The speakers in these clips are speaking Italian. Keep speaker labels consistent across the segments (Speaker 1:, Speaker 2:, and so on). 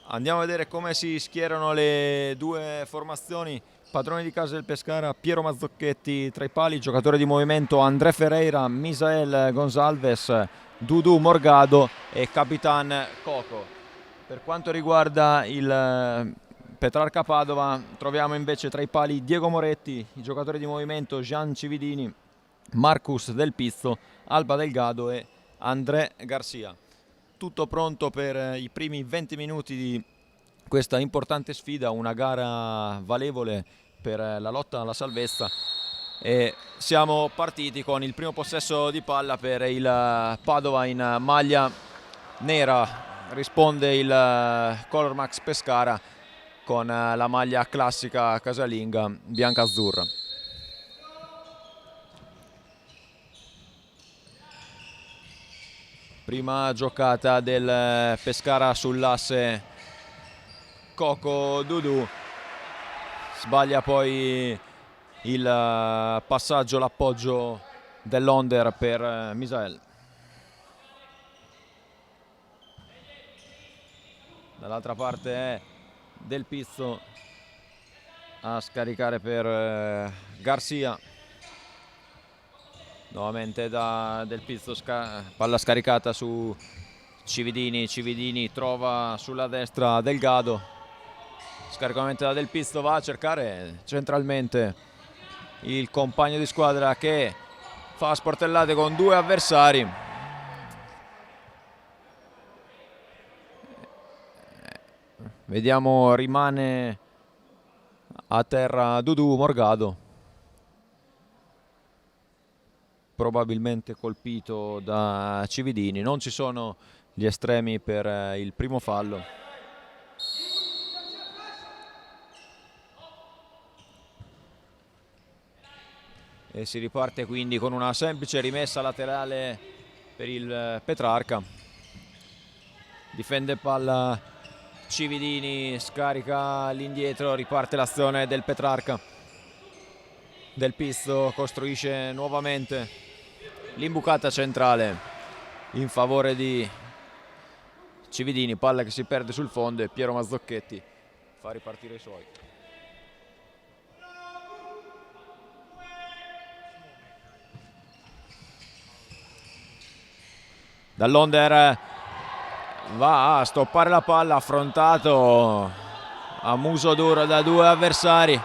Speaker 1: Andiamo a vedere come si schierano le due formazioni. Padrone di casa del Pescara, Piero Mazzocchetti tra i pali, giocatore di movimento André Ferreira, Misael Gonzalez, Dudu Morgado e Capitan Coco. Per quanto riguarda il Petrarca Padova, troviamo invece tra i pali Diego Moretti, i giocatori di movimento Gian Cividini, Marcus Del Pizzo, Alba Delgado e André Garcia. Tutto pronto per i primi 20 minuti di questa importante sfida, una gara valevole per la lotta alla salvezza, e siamo partiti con il primo possesso di palla per il Padova in maglia nera. Risponde il Color Max Pescara con la maglia classica casalinga bianca-azzurra. Prima giocata del Pescara sull'asse Coco Dudu, sbaglia poi il passaggio, l'appoggio dell'Onder per Misael. Dall'altra parte è Del Pizzo a scaricare per Garcia. Nuovamente da Del Pizzo, palla scaricata su Cividini. Cividini trova sulla destra Delgado. Scaricamento da Del Pizzo, va a cercare centralmente il compagno di squadra che fa sportellate con due avversari. Vediamo, rimane a terra Dudu Morgado, probabilmente colpito da Cividini. Non ci sono gli estremi per il primo fallo. E si riparte quindi con una semplice rimessa laterale per il Petrarca. Difende palla Cividini, scarica all'indietro, riparte l'azione del Petrarca. Del Pizzo costruisce nuovamente l'imbucata centrale in favore di Cividini, palla che si perde sul fondo e Piero Mazzocchetti fa ripartire i suoi. Dall'Onder va a stoppare la palla, affrontato a muso duro da due avversari.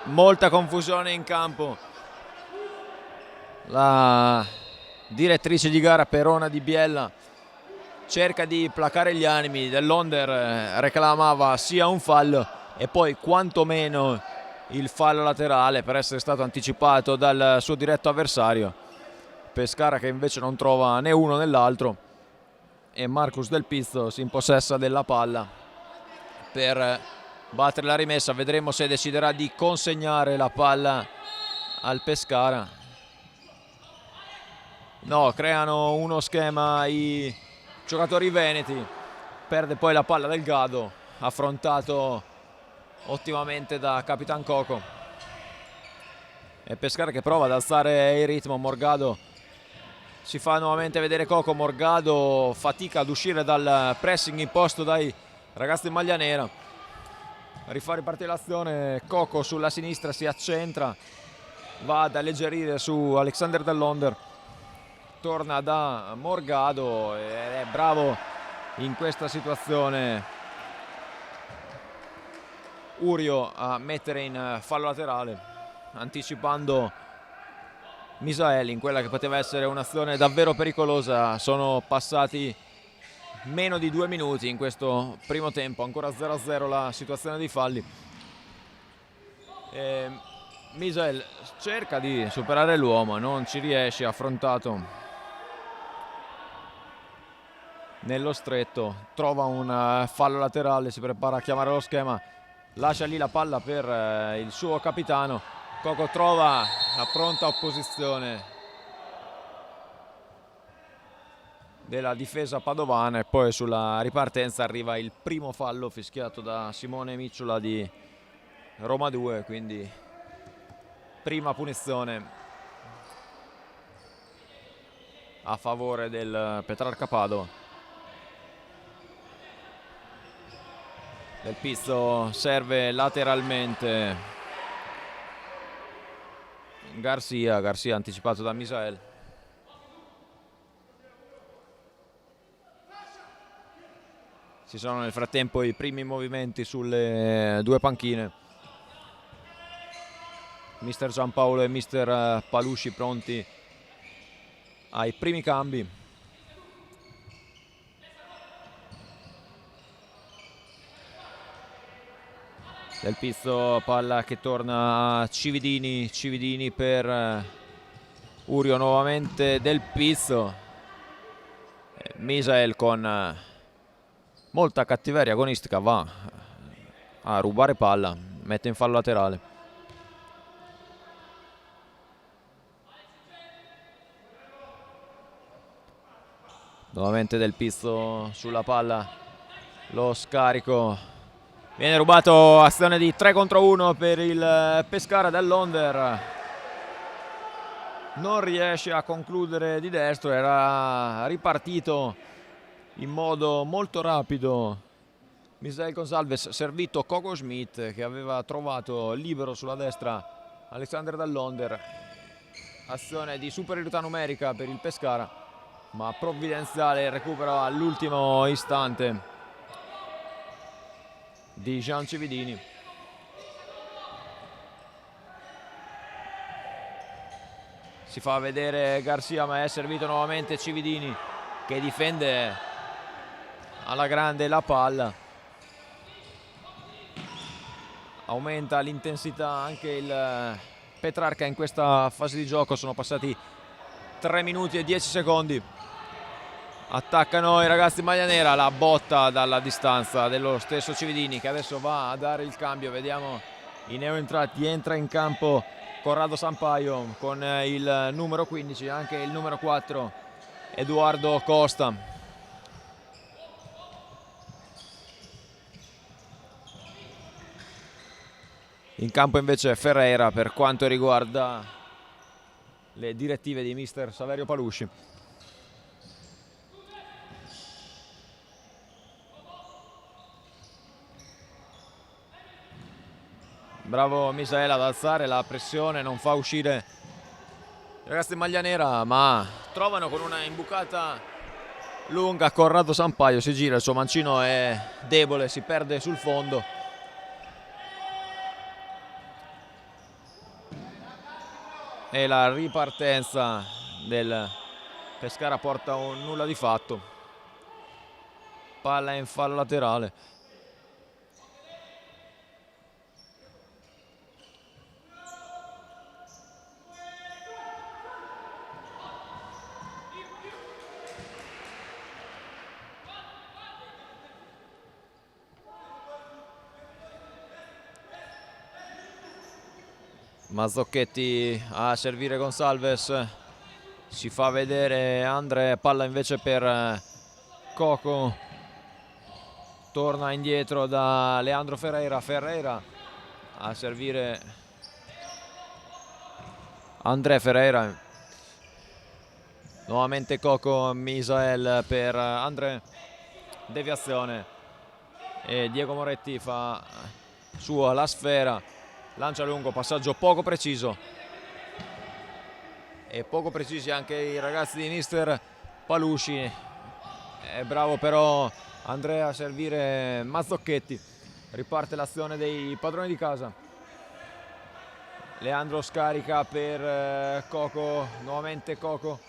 Speaker 1: Molta confusione in campo. La direttrice di gara Perona Di Biella cerca di placare gli animi. Dell'Onder reclamava sia un fallo e poi quantomeno il fallo laterale per essere stato anticipato dal suo diretto avversario. Pescara che invece non trova né uno né l'altro, e Marcus Del Pizzo si impossessa della palla per battere la rimessa. Vedremo se deciderà di consegnare la palla al Pescara. No, creano uno schema i giocatori veneti. Perde poi la palla Delgado, affrontato ottimamente da Capitan Coco. E Pescara che prova ad alzare il ritmo. Morgado si fa nuovamente vedere Coco. Morgado fatica ad uscire dal pressing imposto dai ragazzi in maglia nera. Rifà ripartire l'azione. Coco sulla sinistra si accentra, va ad alleggerire su Alexander Dell'Onder, torna da Morgado ed è bravo in questa situazione Urio a mettere in fallo laterale, anticipando Misael in quella che poteva essere un'azione davvero pericolosa. Sono passati meno di 2 minuti in questo primo tempo, ancora 0-0 la situazione di falli. Misael cerca di superare l'uomo, non ci riesce, affrontato nello stretto, trova un fallo laterale, si prepara a chiamare lo schema, lascia lì la palla per il suo capitano. Coco trova la pronta opposizione della difesa padovana e poi sulla ripartenza arriva il primo fallo fischiato da Simone Micciola di Roma 2, quindi prima punizione a favore del Petrarca Padova. Del Pizzo serve lateralmente Garcia anticipato da Misael. Ci sono nel frattempo i primi movimenti sulle due panchine. Mister Giampaolo e Mister Palusci pronti ai primi cambi. Del Pizzo, palla che torna a Cividini per Urio, nuovamente Del Pizzo. Misael con molta cattiveria agonistica va a rubare palla, mette in fallo laterale. Nuovamente Del Pizzo sulla palla, lo scarico viene rubato, azione di 3 contro 1 per il Pescara dell'Onder. Non riesce a concludere di destro, era ripartito in modo molto rapido Misael Gonzalez, servito Coco Schmidt che aveva trovato libero sulla destra Alexander dall'Onder. Azione di superiorità numerica per il Pescara, ma provvidenziale il recupero all'ultimo istante di Jean Cividini. Si fa vedere Garcia, ma è servito nuovamente Cividini che difende alla grande la palla. Aumenta l'intensità anche il Petrarca in questa fase di gioco. Sono passati 3 minuti e 10 secondi. Attaccano i ragazzi in maglia nera, la botta dalla distanza dello stesso Cividini che adesso va a dare il cambio. Vediamo i neoentrati, entra in campo Corrado Sampaio con il numero 15, anche il numero 4 Edoardo Costa. In campo invece Ferreira per quanto riguarda le direttive di mister Saverio Palusci. Bravo Misael ad alzare la pressione, non fa uscire i ragazzi in maglia nera, ma trovano con una imbucata lunga Corrado Sampaio, si gira, il suo mancino è debole, si perde sul fondo. E la ripartenza del Pescara porta un nulla di fatto. Palla in fallo laterale. Mazzocchetti a servire Gonzalez, si fa vedere Andre, palla invece per Coco, torna indietro da Leandro Ferreira a servire André Ferreira, nuovamente Coco, Misael per André, deviazione e Diego Moretti fa sua la sfera. Lancia lungo, passaggio poco preciso e poco precisi anche i ragazzi di mister Palusci. È bravo però Andrea a servire Mazzocchetti. Riparte l'azione dei padroni di casa. Leandro scarica per Coco, nuovamente Coco.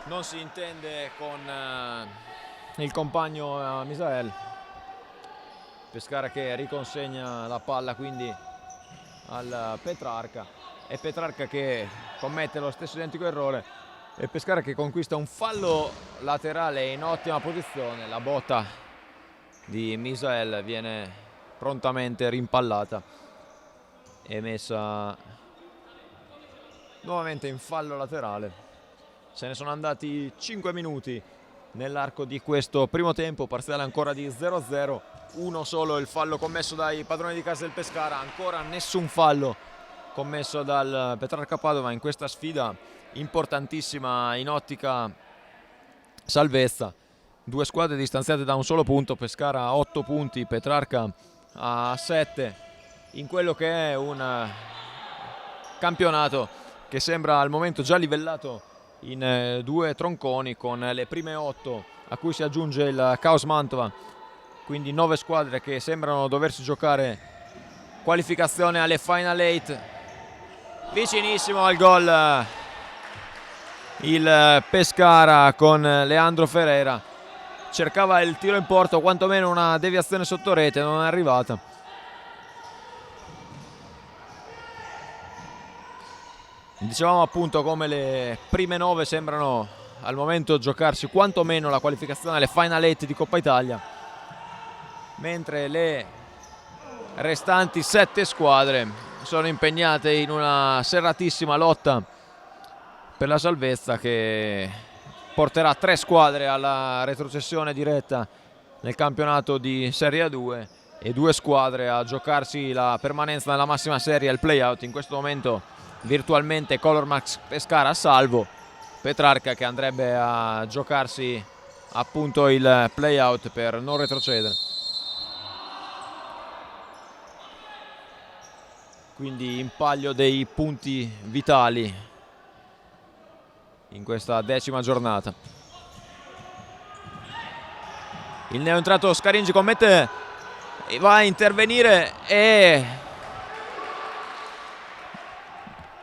Speaker 1: Non si intende con il compagno Misael. Pescara che riconsegna la palla quindi al Petrarca, e Petrarca che commette lo stesso identico errore, e Pescara che conquista un fallo laterale in ottima posizione. La botta di Misael viene prontamente rimpallata e messa nuovamente in fallo laterale. Se ne sono andati 5 minuti nell'arco di questo primo tempo, parziale ancora di 0-0. Uno solo il fallo commesso dai padroni di casa del Pescara, ancora nessun fallo commesso dal Petrarca Padova in questa sfida importantissima in ottica salvezza. due squadre distanziate da un solo punto, Pescara a 8 punti, Petrarca a 7, in quello che è un campionato che sembra al momento già livellato in due tronconi, con le prime 8 a cui si aggiunge il Caos Mantova, quindi 9 squadre che sembrano doversi giocare qualificazione alle Final 8. Vicinissimo al gol il Pescara con Leandro Ferreira, cercava il tiro in porto, quantomeno una deviazione sotto rete, non è arrivata. Dicevamo appunto come le prime 9 sembrano al momento giocarsi quantomeno la qualificazione alle Final 8 di Coppa Italia, mentre le restanti 7 squadre sono impegnate in una serratissima lotta per la salvezza che porterà 3 squadre alla retrocessione diretta nel campionato di Serie A2 e 2 squadre a giocarsi la permanenza nella massima serie, il playout. In questo momento virtualmente Color Max Pescara a salvo, Petrarca che andrebbe a giocarsi appunto il playout per non retrocedere. Quindi in palio dei punti vitali in questa 10ª giornata. Il neoentrato Scaringi commette e va a intervenire, e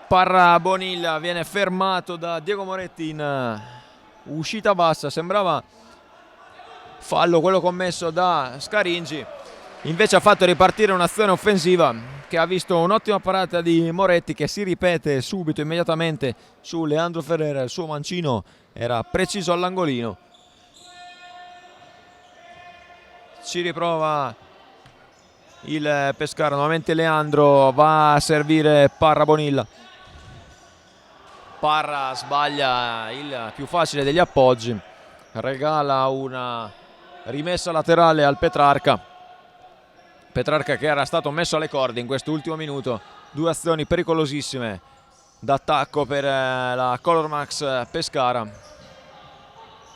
Speaker 1: Parra Bonilla viene fermato da Diego Moretti in uscita bassa. Sembrava fallo quello commesso da Scaringi, invece ha fatto ripartire un'azione offensiva che ha visto un'ottima parata di Moretti, che si ripete subito, immediatamente, su Leandro Ferreira. Il suo mancino era preciso all'angolino. Ci riprova il Pescara, nuovamente Leandro va a servire Parra Bonilla. Parra sbaglia il più facile degli appoggi, regala una rimessa laterale al Petrarca che era stato messo alle corde in quest'ultimo minuto. 2 azioni pericolosissime d'attacco per la Color Max Pescara,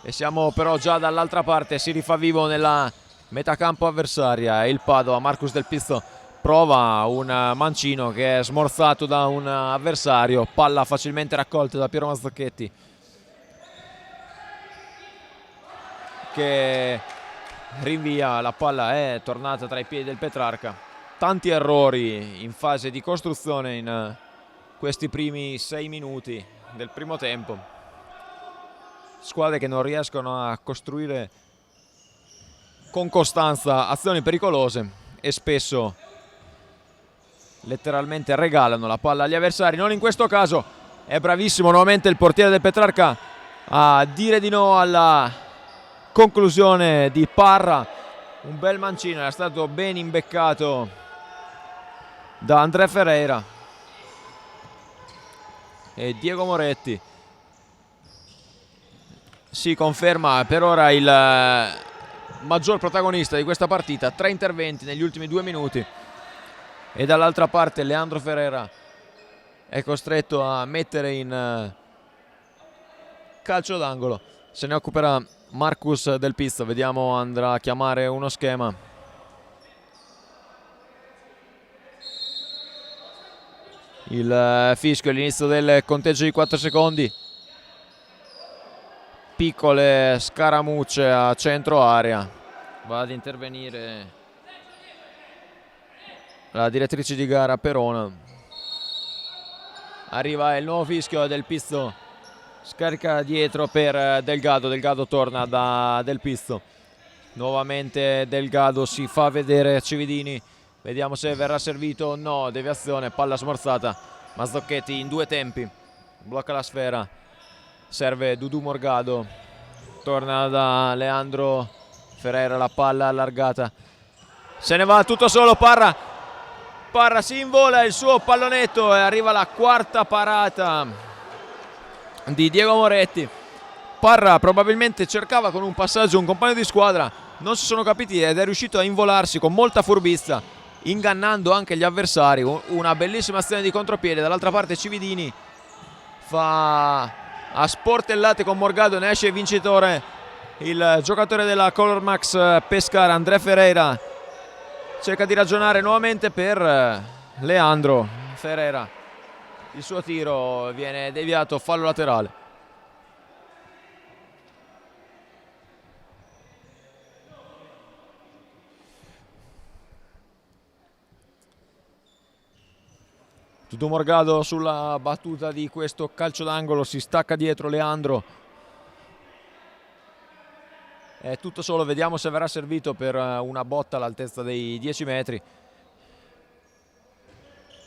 Speaker 1: e siamo però già dall'altra parte. Si rifà vivo nella metacampo avversaria il Padova. Marcus Del Pizzo prova un mancino che è smorzato da un avversario, palla facilmente raccolta da Piero Mazzocchetti, che rinvia. La palla è tornata tra i piedi del Petrarca. Tanti errori in fase di costruzione in questi primi 6 minuti del primo tempo, squadre che non riescono a costruire con costanza azioni pericolose e spesso letteralmente regalano la palla agli avversari. Non in questo caso. È bravissimo nuovamente il portiere del Petrarca a dire di no alla conclusione di Parra. Un bel mancino, era stato ben imbeccato da André Ferreira, e Diego Moretti si conferma per ora il maggior protagonista di questa partita. 3 interventi negli ultimi 2 minuti, e dall'altra parte Leandro Ferreira è costretto a mettere in calcio d'angolo. Se ne occuperà Marcus Del Pizzo. Vediamo, andrà a chiamare uno schema. Il fischio all'inizio del conteggio di 4 secondi. Piccole scaramucce a centro area. Va ad intervenire la direttrice di gara Perona. Arriva il nuovo fischio. Del Pizzo scarica dietro per Delgado. Delgado torna da Del Pizzo. Nuovamente Delgado si fa vedere a Cividini. Vediamo se verrà servito o no. Deviazione, palla smorzata. Mazzocchetti in 2 tempi blocca la sfera. Serve Dudu Morgado. Torna da Leandro Ferreira, la palla allargata. Se ne va tutto solo Parra. Parra si invola il suo pallonetto e arriva la 4ª parata di Diego Moretti. Parra probabilmente cercava con un passaggio un compagno di squadra, non si sono capiti ed è riuscito a involarsi con molta furbizia, ingannando anche gli avversari. Una bellissima azione di contropiede. Dall'altra parte Cividini fa a sportellate con Morgado, ne esce vincitore Il giocatore della Color Max Pescara, André Ferreira, cerca di ragionare nuovamente per Leandro Ferreira. Il suo tiro viene deviato, fallo laterale. Dudu Morgado sulla battuta di questo calcio d'angolo, si stacca dietro Leandro. È tutto solo, vediamo se verrà servito per una botta all'altezza dei 10 metri.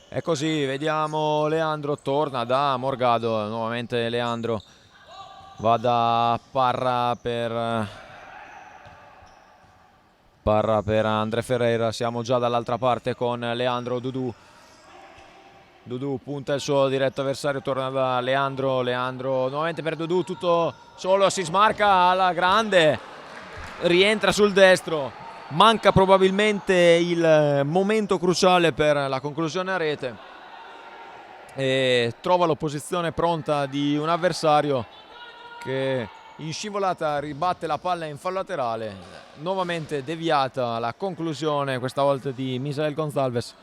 Speaker 1: È così, vediamo Leandro, torna da Morgado, nuovamente Leandro va da Parra per André Ferreira. Siamo già dall'altra parte con Leandro. Dudu punta il suo diretto avversario, torna da Leandro nuovamente per Dudu, tutto solo, si smarca alla grande, rientra sul destro, manca probabilmente il momento cruciale per la conclusione a rete e trova l'opposizione pronta di un avversario che in scivolata ribatte la palla in fallo laterale, nuovamente deviata la conclusione, questa volta di Misael Gonzalez.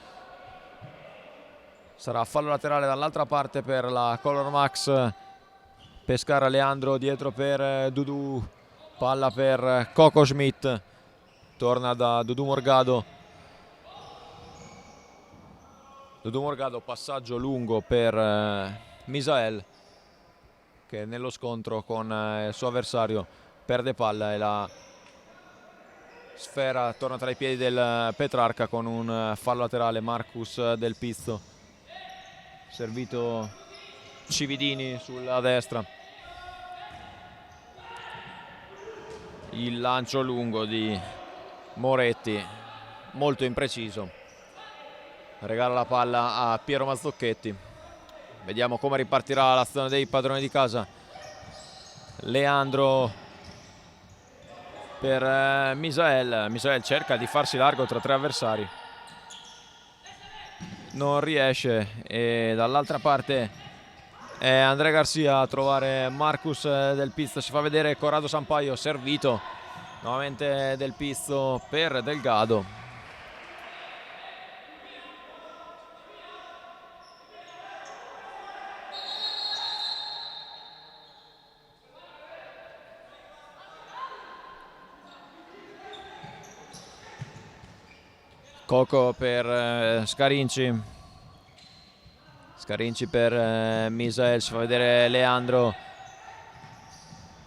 Speaker 1: Sarà fallo laterale dall'altra parte per la Color Max Pescara. Leandro dietro per Dudu, palla per Coco Schmidt, torna da Dudu Morgado. Dudu Morgado, passaggio lungo per Misael, che nello scontro con il suo avversario perde palla e la sfera torna tra i piedi del Petrarca con un fallo laterale. Marcus Del Pizzo, servito Cividini sulla destra. Il lancio lungo di Moretti, molto impreciso, regala la palla a Piero Mazzocchetti. Vediamo come ripartirà l'azione dei padroni di casa. Leandro per Misael cerca di farsi largo tra tre avversari, non riesce, e dall'altra parte è André Garcia a trovare Marcus Del Pizzo. Si fa vedere Corrado Sampaio, servito nuovamente Del Pizzo per Delgado. Coco per Scarinci per Misael, si fa vedere Leandro,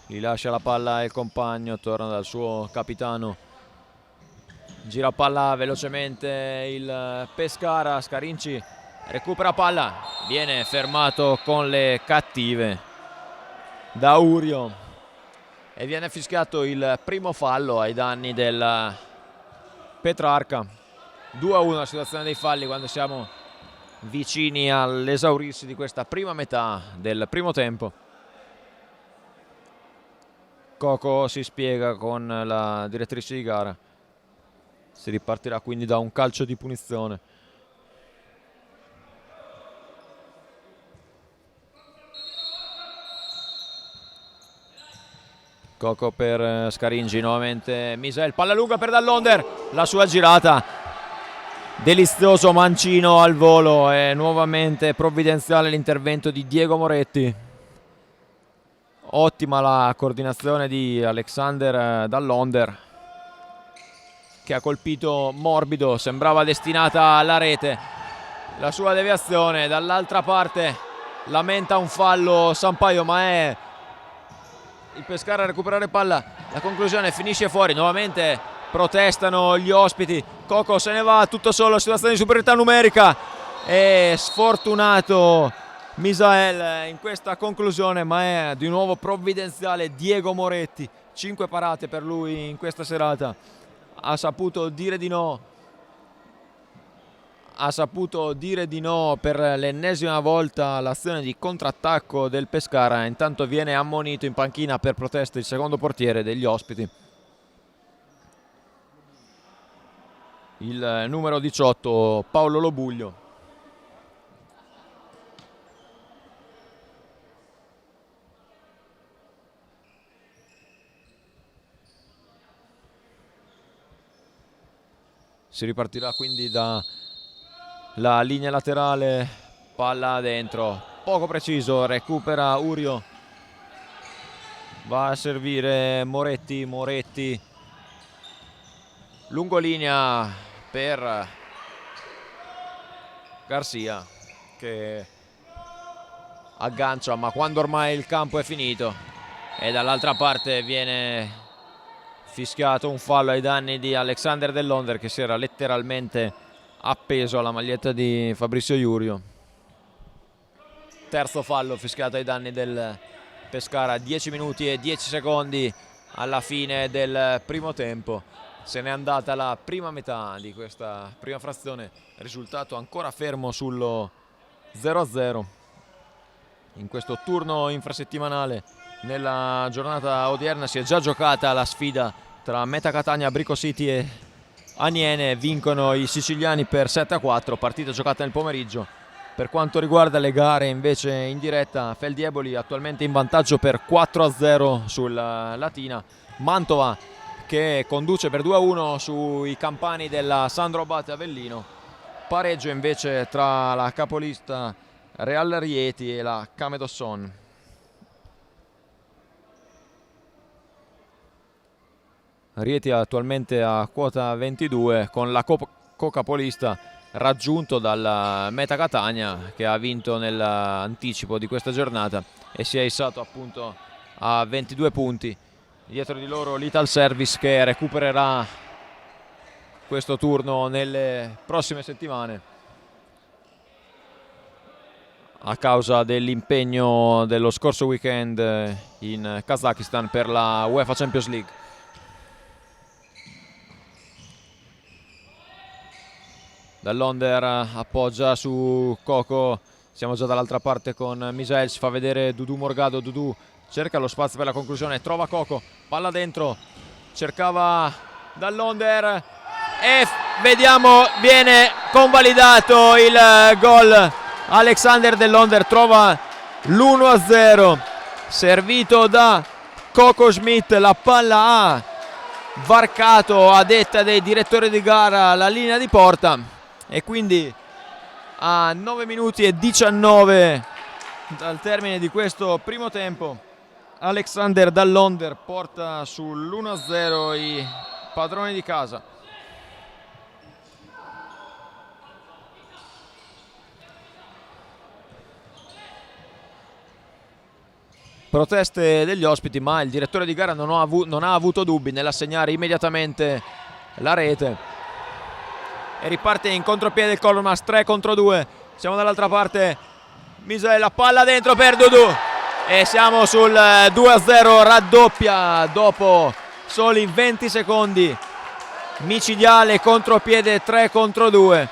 Speaker 1: gli lascia la palla il compagno, torna dal suo capitano, gira palla velocemente il Pescara. Scarinci recupera palla, viene fermato con le cattive da Urio e viene fischiato il primo fallo ai danni del Petrarca. 2-1 la situazione dei falli quando siamo vicini all'esaurirsi di questa prima metà del primo tempo. Coco si spiega con la direttrice di gara, si ripartirà quindi da un calcio di punizione. Coco per Scaringi, nuovamente Misael, palla lunga per Dall'Onder, la sua girata, delizioso mancino al volo, e nuovamente provvidenziale l'intervento di Diego Moretti. Ottima la coordinazione di Alexander Dall'Onder, che ha colpito morbido, sembrava destinata alla rete la sua deviazione. Dall'altra parte lamenta un fallo Sampaio, ma è il Pescara a recuperare palla. La conclusione finisce fuori, nuovamente protestano gli ospiti. Coco se ne va tutto solo, situazione di superiorità numerica, e sfortunato Misael in questa conclusione, ma è di nuovo provvidenziale Diego Moretti. 5 parate per lui in questa serata, ha saputo dire di no, per l'ennesima volta all'azione di contrattacco del Pescara. Intanto viene ammonito in panchina per protesta il secondo portiere degli ospiti, il numero 18 Paolo Lobuglio. Si ripartirà quindi da la linea laterale, palla dentro, poco preciso, recupera Urio, va a servire Moretti, lungolinea per Garcia che aggancia, ma quando ormai il campo è finito, e dall'altra parte viene fischiato un fallo ai danni di Alexander Dell'Onder, che si era letteralmente appeso alla maglietta di Fabrizio Iurio. Terzo fallo fischiato ai danni del Pescara, 10 minuti e 10 secondi alla fine del primo tempo. Se n'è andata la prima metà di questa prima frazione, risultato ancora fermo sullo 0-0 in questo turno infrasettimanale. Nella giornata odierna si è già giocata la sfida tra Meta Catania, Brico City e Aniene. Vincono i siciliani per 7-4, partita giocata nel pomeriggio. Per quanto riguarda le gare invece in diretta, Feldieboli attualmente in vantaggio per 4-0 sul Latina. Mantova che conduce per 2-1 sui campani della Sandro Abate Avellino. Pareggio invece tra la capolista Real Rieti e la Camedosson. Rieti attualmente a quota 22, con la cocapolista raggiunto dal Meta Catania, che ha vinto nell'anticipo di questa giornata e si è issato appunto a 22 punti. Dietro di loro l'Ital Service, che recupererà questo turno nelle prossime settimane a causa dell'impegno dello scorso weekend in Kazakistan per la UEFA Champions League. Dall'Onder appoggia su Coco, siamo già dall'altra parte con Misael, si fa vedere Dudu Morgado. Dudu cerca lo spazio per la conclusione, trova Coco, palla dentro, cercava Dall'Onder e vediamo, viene convalidato il gol. Alexander Dell'Onder trova l'1-0 servito da Coco Schmidt. La palla ha varcato, a detta dei direttori di gara, la linea di porta, e quindi a 9 minuti e 19 dal termine di questo primo tempo Alexander Dall'Onder porta sull'1-0 i padroni di casa. Proteste degli ospiti, ma il direttore di gara non ha avuto dubbi nell'assegnare immediatamente la rete. E riparte in contropiede il Colormas, 3 contro 2. Siamo dall'altra parte, Misael, la palla dentro per Dudu e siamo sul 2-0, raddoppia dopo soli 20 secondi. Micidiale contropiede, 3 contro 2.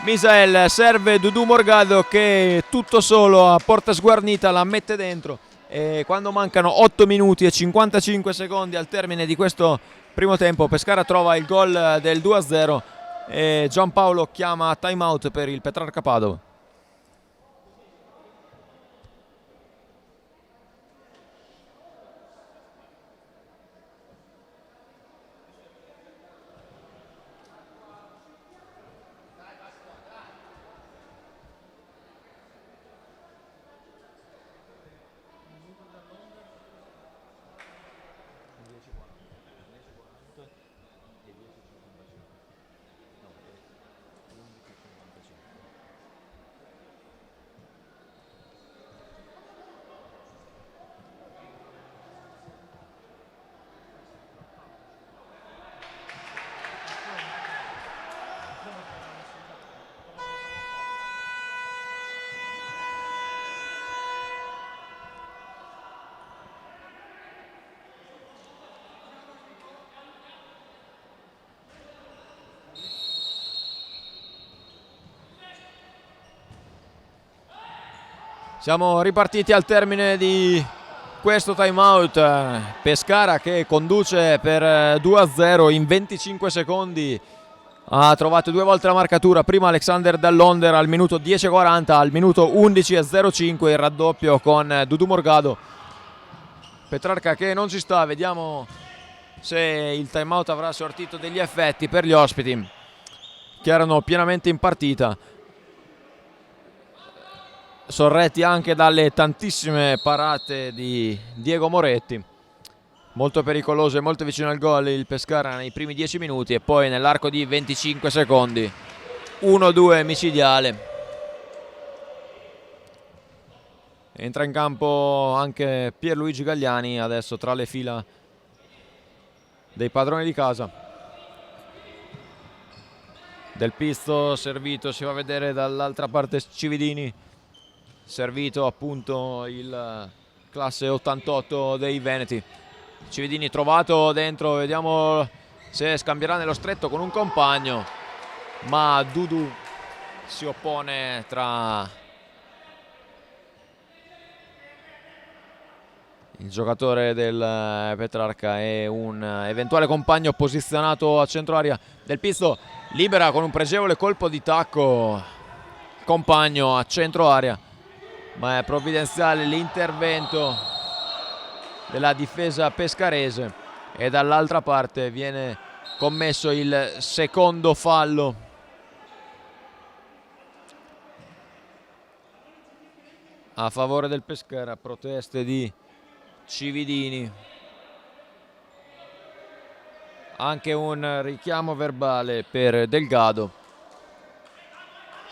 Speaker 1: Misael serve Dudu Morgado, che tutto solo a porta sguarnita la mette dentro, e quando mancano 8 minuti e 55 secondi al termine di questo primo tempo Pescara trova il gol del 2-0 e Giampaolo chiama time out per il Petrarca Padova. Siamo ripartiti al termine di questo time out. Pescara che conduce per 2-0 in 25 secondi. Ha trovato 2 volte la marcatura, prima Alexander Dall'Onder al minuto 10:40, al minuto 11:05 il raddoppio con Dudu Morgado. Petrarca che non ci sta, vediamo se il timeout avrà sortito degli effetti per gli ospiti, che erano pienamente in partita, sorretti anche dalle tantissime parate di Diego Moretti. Molto pericoloso e molto vicino al gol il Pescara nei primi 10 minuti, e poi nell'arco di 25 secondi 1-2 micidiale. Entra in campo anche Pierluigi Gagliani adesso tra le fila dei padroni di casa. Del Pisto servito, si va a vedere dall'altra parte Cividini, servito appunto il classe 88 dei Veneti. Cividini trovato dentro, vediamo se scambierà nello stretto con un compagno, ma Dudu si oppone tra il giocatore del Petrarca e un eventuale compagno posizionato a centro area. Del Pisto libera con un pregevole colpo di tacco compagno a centro area, ma è provvidenziale l'intervento della difesa pescarese, e dall'altra parte viene commesso il secondo fallo a favore del Pescara. Proteste di Cividini, anche un richiamo verbale per Delgado.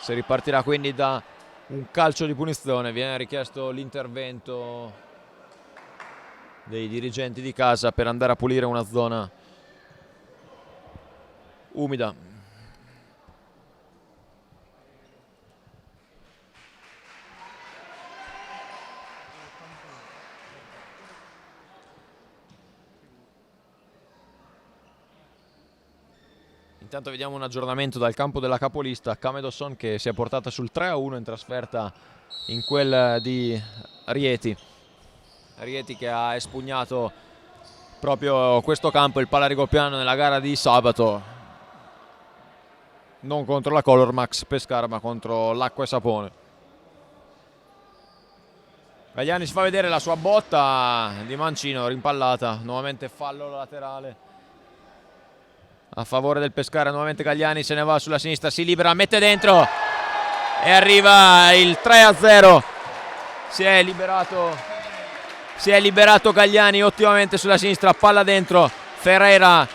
Speaker 1: Si ripartirà quindi da un calcio di punizione, viene richiesto l'intervento dei dirigenti di casa per andare a pulire una zona umida. Intanto vediamo un aggiornamento dal campo della capolista, Camedosson, che si è portata sul 3-1 in trasferta in quel di Rieti. Rieti che ha espugnato proprio questo campo, il Palarigopiano, nella gara di sabato, non contro la Color Max Pescara ma contro l'Acqua e Sapone. Gagliani si fa vedere la sua botta di mancino, rimpallata, nuovamente fallo laterale a favore del Pescara. Nuovamente Gagliani se ne va sulla sinistra, si libera, mette dentro e arriva il 3-0. Si è liberato Gagliani ottimamente sulla sinistra, palla dentro, Ferreira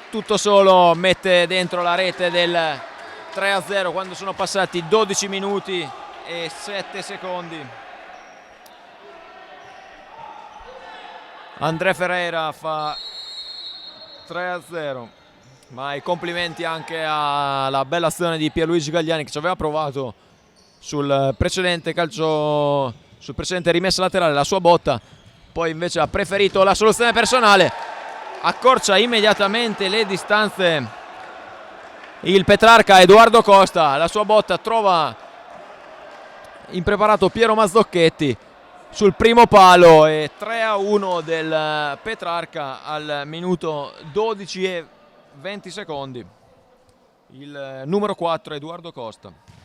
Speaker 1: tutto solo mette dentro la rete del 3-0 quando sono passati 12 minuti e 7 secondi. André Ferreira fa 3-0, ma i complimenti anche alla bella azione di Pierluigi Gagliani, che ci aveva provato sul precedente rimessa laterale, la sua botta. Poi invece ha preferito la soluzione personale, accorcia immediatamente le distanze il Petrarca. Edoardo Costa, la sua botta trova impreparato Piero Mazzocchetti sul primo palo, e 3-1 del Petrarca al minuto 12 e 20 secondi. Il numero 4 Edoardo Costa.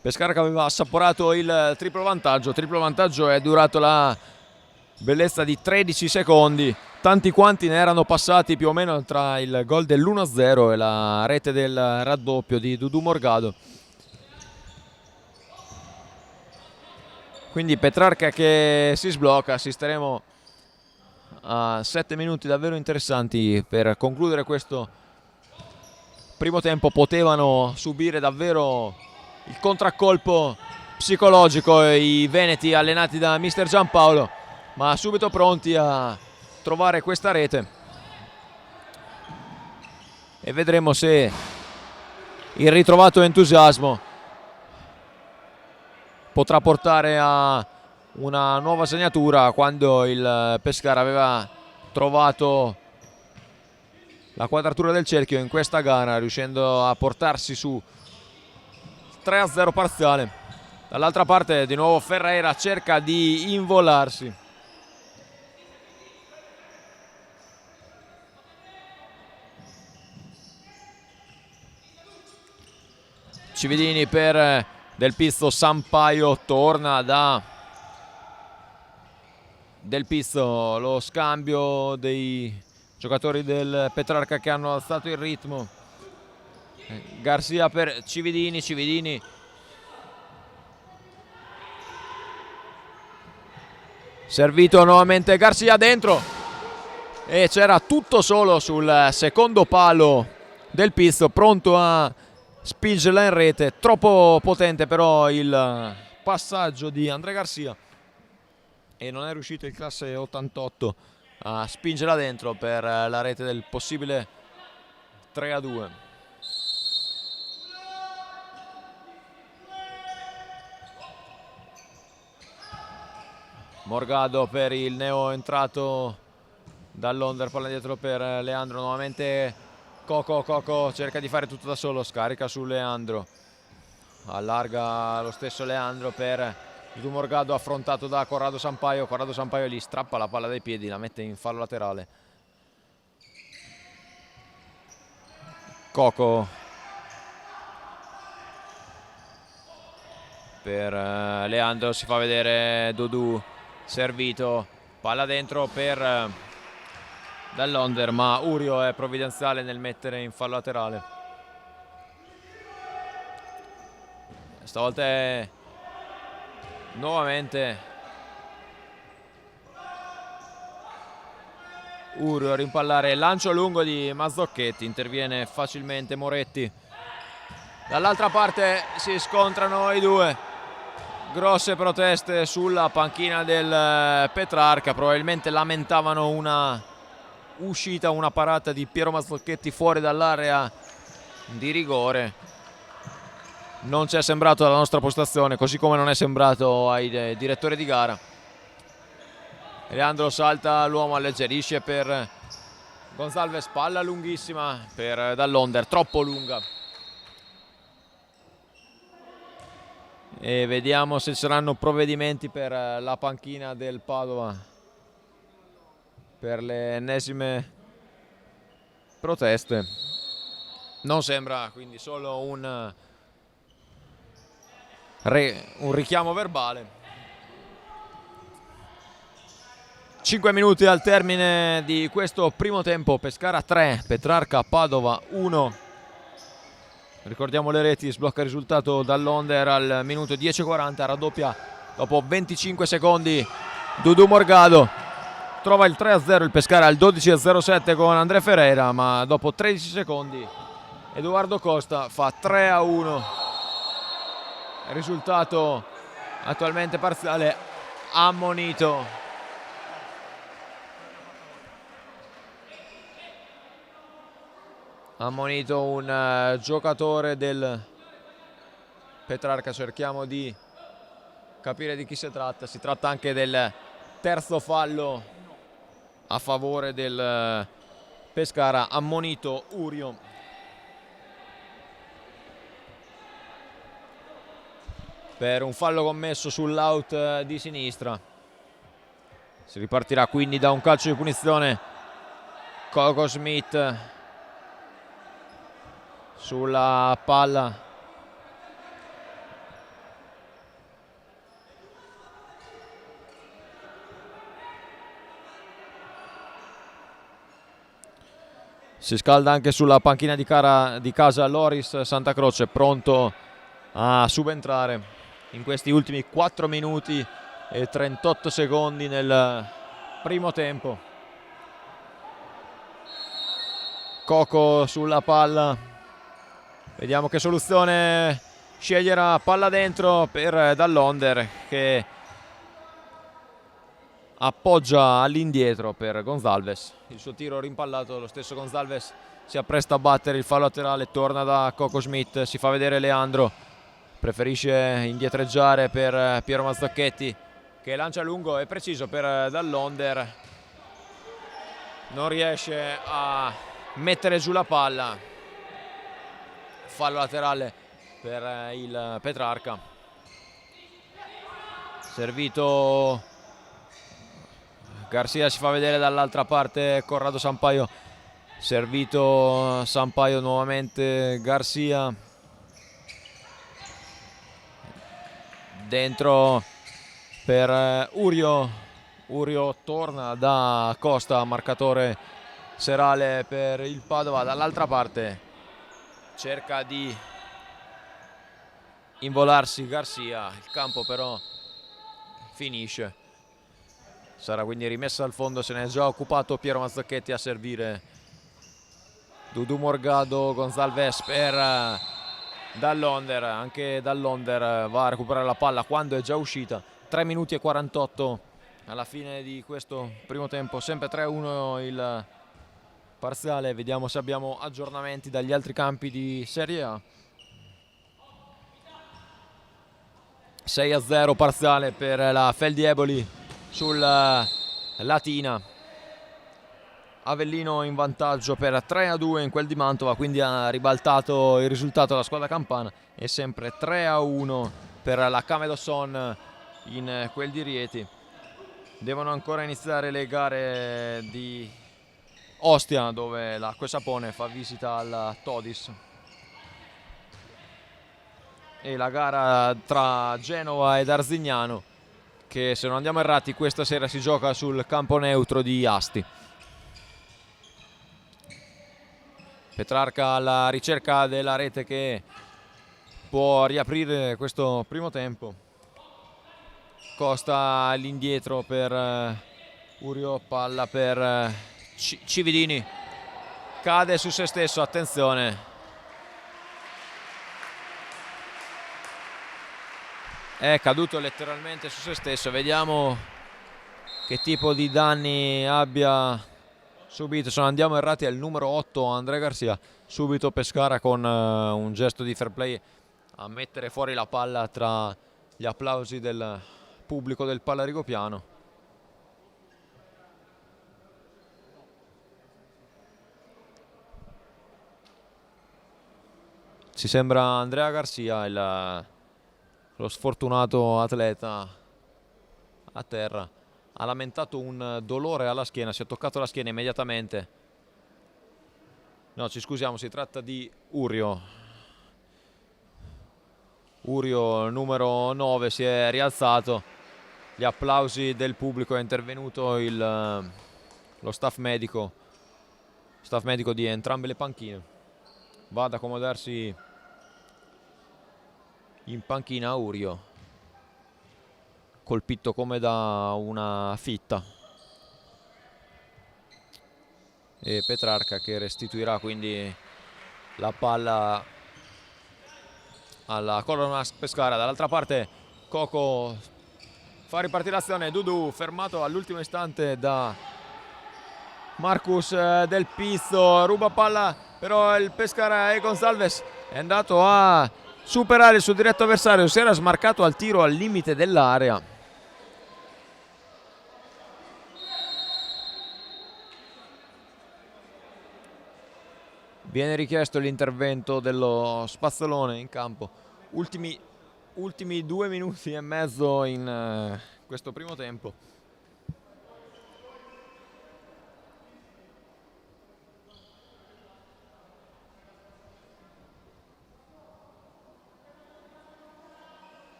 Speaker 1: Pescara che aveva assaporato il triplo vantaggio è durato la bellezza di 13 secondi, tanti quanti ne erano passati più o meno tra il gol dell'1-0 e la rete del raddoppio di Dudu Morgado. Quindi Petrarca che si sblocca. Assisteremo a 7 minuti davvero interessanti per concludere questo primo tempo. Potevano subire davvero il contraccolpo psicologico i veneti allenati da mister Giampaolo, ma subito pronti a trovare questa rete, e vedremo se il ritrovato entusiasmo potrà portare a una nuova segnatura, quando il Pescara aveva trovato la quadratura del cerchio in questa gara, riuscendo a portarsi su 3-0 parziale. Dall'altra parte di nuovo Ferreira cerca di involarsi. Cividini per Del Pisto, Sampaio torna da del Pizzo, lo scambio dei giocatori del Petrarca che hanno alzato il ritmo. Garcia per Cividini, servito nuovamente Garcia dentro e c'era tutto solo sul secondo palo del Pizzo, pronto a spingerla in rete. Troppo potente però il passaggio di André Garcia e non è riuscito il classe 88 a spingerla dentro per la rete del possibile 3-2. Morgado per il neo entrato dall'Onder, palla dietro per Leandro, nuovamente Coco cerca di fare tutto da solo, scarica su Leandro, allarga lo stesso Leandro per Dudu Morgado, affrontato da Corrado Sampaio gli strappa la palla dai piedi, la mette in fallo laterale. Coco per Leandro, si fa vedere Dudu, servito, palla dentro per dall'Onder, ma Urio è provvidenziale nel mettere in fallo laterale. Stavolta è nuovamente Urio a rimpallare, lancio lungo di Mazzocchetti, interviene facilmente Moretti. Dall'altra parte si scontrano i due. Grosse proteste sulla panchina del Petrarca, probabilmente lamentavano una uscita, una parata di Piero Mazzocchetti fuori dall'area di rigore. Non ci è sembrato alla nostra postazione, così come non è sembrato ai direttori di gara. Leandro salta l'uomo, alleggerisce per Gonzalez, palla lunghissima per dall'Onder, troppo lunga. E vediamo se ci saranno provvedimenti per la panchina del Padova per le ennesime proteste. Non sembra, quindi solo un richiamo verbale. 5 minuti al termine di questo primo tempo, Pescara 3, Petrarca Padova 1. Ricordiamo le reti, sblocca il risultato dall'Onder al minuto 10:40, raddoppia dopo 25 secondi Dudu Morgado, trova il 3-0 il Pescara al 12:07 con André Ferreira, ma dopo 13 secondi Edoardo Costa fa 3-1. Risultato attualmente parziale, ammonito un giocatore del Petrarca. Cerchiamo di capire di chi si tratta anche del terzo fallo a favore del Pescara, ammonito Urio. Per un fallo commesso sull'out di sinistra. Si ripartirà quindi da un calcio di punizione. Coco Smith sulla palla, si scalda anche sulla panchina di casa Loris Santa Croce, pronto a subentrare in questi ultimi 4 minuti e 38 secondi nel primo tempo. Coco sulla palla, vediamo che soluzione sceglierà, palla dentro per dall'Onder che appoggia all'indietro per Gonzalez, il suo tiro rimpallato, lo stesso Gonzalez si appresta a battere il fallo laterale, torna da Coco Smith, si fa vedere Leandro, preferisce indietreggiare per Piero Mazzocchetti che lancia lungo e preciso per dall'Onder, non riesce a mettere giù la palla, fallo laterale per il Petrarca. Servito Garcia, si fa vedere dall'altra parte Corrado Sampaio, servito Sampaio nuovamente Garcia, dentro per Urio, Urio torna da Costa, marcatore serale per il Padova. Dall'altra parte cerca di involarsi Garcia, il campo però finisce. Sarà quindi rimessa al fondo, se ne è già occupato Piero Mazzocchetti a servire Dudu Morgado. Gonzalez per Dall'Onder, anche Dall'Onder va a recuperare la palla quando è già uscita. 3 minuti e 48 alla fine di questo primo tempo, sempre 3-1 il parziale. Vediamo se abbiamo aggiornamenti dagli altri campi di Serie A. 6-0 parziale per la Feldieboli sul Latina. Avellino in vantaggio per 3-2 in quel di Mantova, quindi ha ribaltato il risultato della squadra campana. E sempre 3-1 per la Camedosson in quel di Rieti. Devono ancora iniziare le gare di Ostia, dove l'Acqua e Sapone fa visita al Todis, e la gara tra Genova ed Arzignano, che se non andiamo errati questa sera si gioca sul campo neutro di Asti. Petrarca alla ricerca della rete che può riaprire questo primo tempo. Costa all'indietro per Urio, palla per Cividini, cade su se stesso, attenzione. È caduto letteralmente su se stesso, vediamo che tipo di danni abbia subito. Se non andiamo errati è il numero 8 Andrea Garcia. Subito Pescara con un gesto di fair play a mettere fuori la palla tra gli applausi del pubblico del Pallarigo Piano. Ci sembra Andrea Garcia lo sfortunato atleta a terra. Ha lamentato un dolore alla schiena, si è toccato la schiena immediatamente. No, ci scusiamo, si tratta di Urio. Urio, numero 9, si è rialzato. Gli applausi del pubblico, è intervenuto lo staff medico di entrambe le panchine. Va ad accomodarsi in panchina Urio, colpito come da una fitta, e Petrarca che restituirà quindi la palla alla Colonna Pescara. Dall'altra parte Coco fa ripartire l'azione, Dudu fermato all'ultimo istante da Marcus Del Pizzo, ruba palla però il Pescara, e Gonzalez è andato a superare il suo diretto avversario, si era smarcato al tiro al limite dell'area. Viene richiesto l'intervento dello Spazzolone in campo. Ultimi 2 minuti e mezzo in questo primo tempo.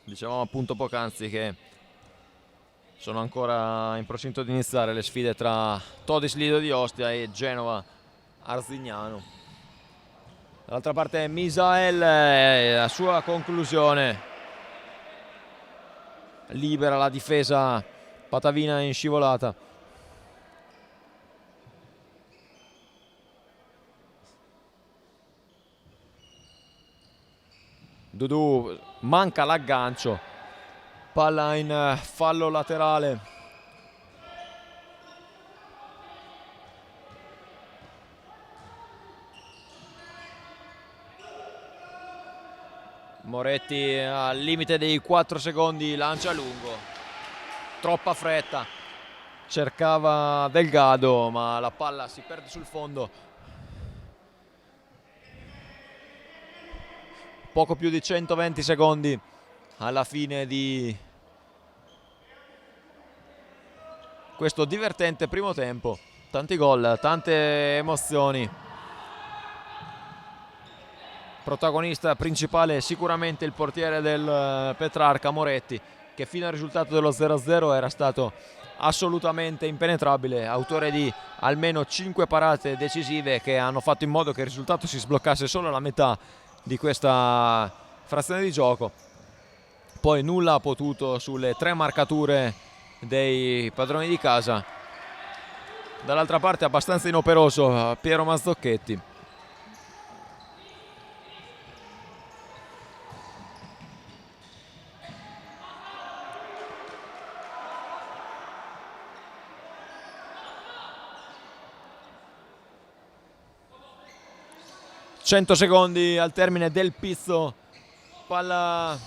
Speaker 1: Dicevamo appunto poc'anzi che sono ancora in procinto di iniziare le sfide tra Todis Lido di Ostia e Genova Arzignano. Dall'altra parte Misael, la sua conclusione libera la difesa patavina in scivolata. Dudu manca l'aggancio, palla in fallo laterale. Moretti al limite dei 4 secondi lancia lungo, troppa fretta, cercava Delgado ma la palla si perde sul fondo. Poco più di 120 secondi alla fine di questo divertente primo tempo. Tanti gol, tante emozioni. Protagonista principale sicuramente il portiere del Petrarca, Moretti, che fino al risultato dello 0-0 era stato assolutamente impenetrabile, autore di almeno 5 parate decisive che hanno fatto in modo che il risultato si sbloccasse solo alla metà di questa frazione di gioco. Poi nulla ha potuto sulle 3 marcature dei padroni di casa. Dall'altra parte abbastanza inoperoso Piero Mazzocchetti. ...100 secondi al termine del pizzo, palla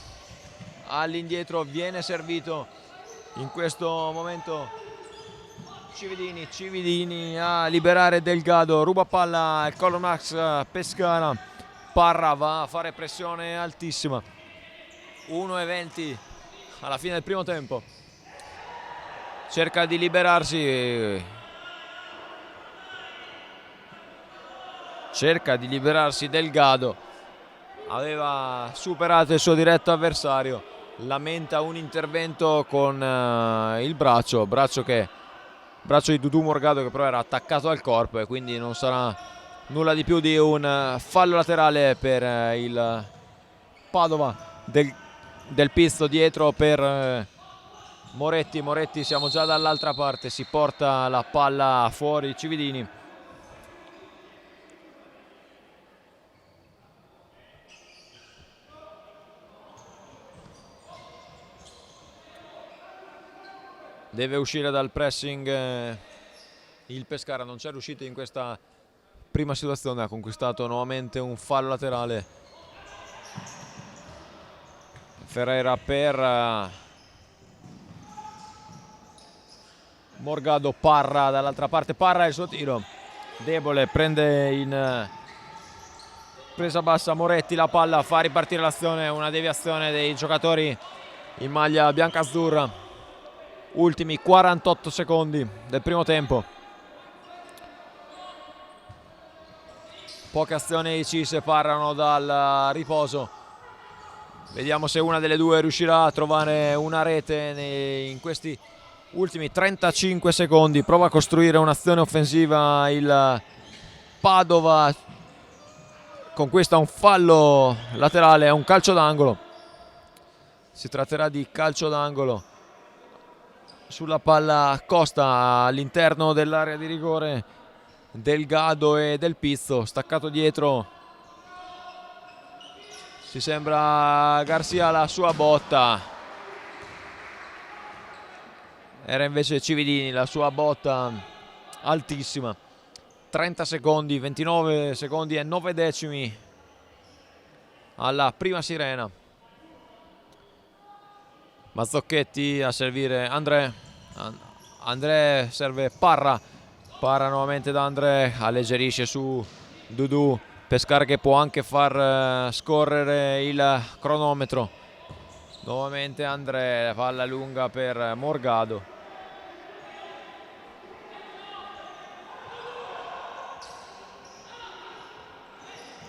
Speaker 1: all'indietro, viene servito in questo momento Cividini a liberare Delgado, ruba palla il Color Max Pescara, Parra va a fare pressione altissima, 1:20 alla fine del primo tempo, cerca di liberarsi Delgado, aveva superato il suo diretto avversario, lamenta un intervento con il braccio di Dudu Morgado, che però era attaccato al corpo, e quindi non sarà nulla di più di un fallo laterale per il Padova del pizzo dietro per Moretti. Siamo già dall'altra parte, si porta la palla fuori Cividini. Deve uscire dal pressing il Pescara, non c'è riuscito in questa prima situazione, ha conquistato nuovamente un fallo laterale. Ferreira per Morgado, Parra dall'altra parte, Parra il suo tiro debole, prende in presa bassa Moretti la palla, fa ripartire l'azione, una deviazione dei giocatori in maglia biancazzurra. Ultimi 48 secondi del primo tempo. Poche azioni ci separano dal riposo. Vediamo se una delle due riuscirà a trovare una rete in questi ultimi 35 secondi. Prova a costruire un'azione offensiva il Padova. Conquista un fallo laterale, è un calcio d'angolo. Si tratterà di calcio d'angolo sulla palla Costa all'interno dell'area di rigore. Delgado e Del Pizzo, staccato dietro, si sembra Garcia la sua botta, era invece Cividini la sua botta altissima. 30 secondi, 29 secondi e 9 decimi alla prima sirena. Mazzocchetti a servire André serve Parra nuovamente da André, alleggerisce su Dudu. Pescara che può anche far scorrere il cronometro. Nuovamente André, palla lunga per Morgado.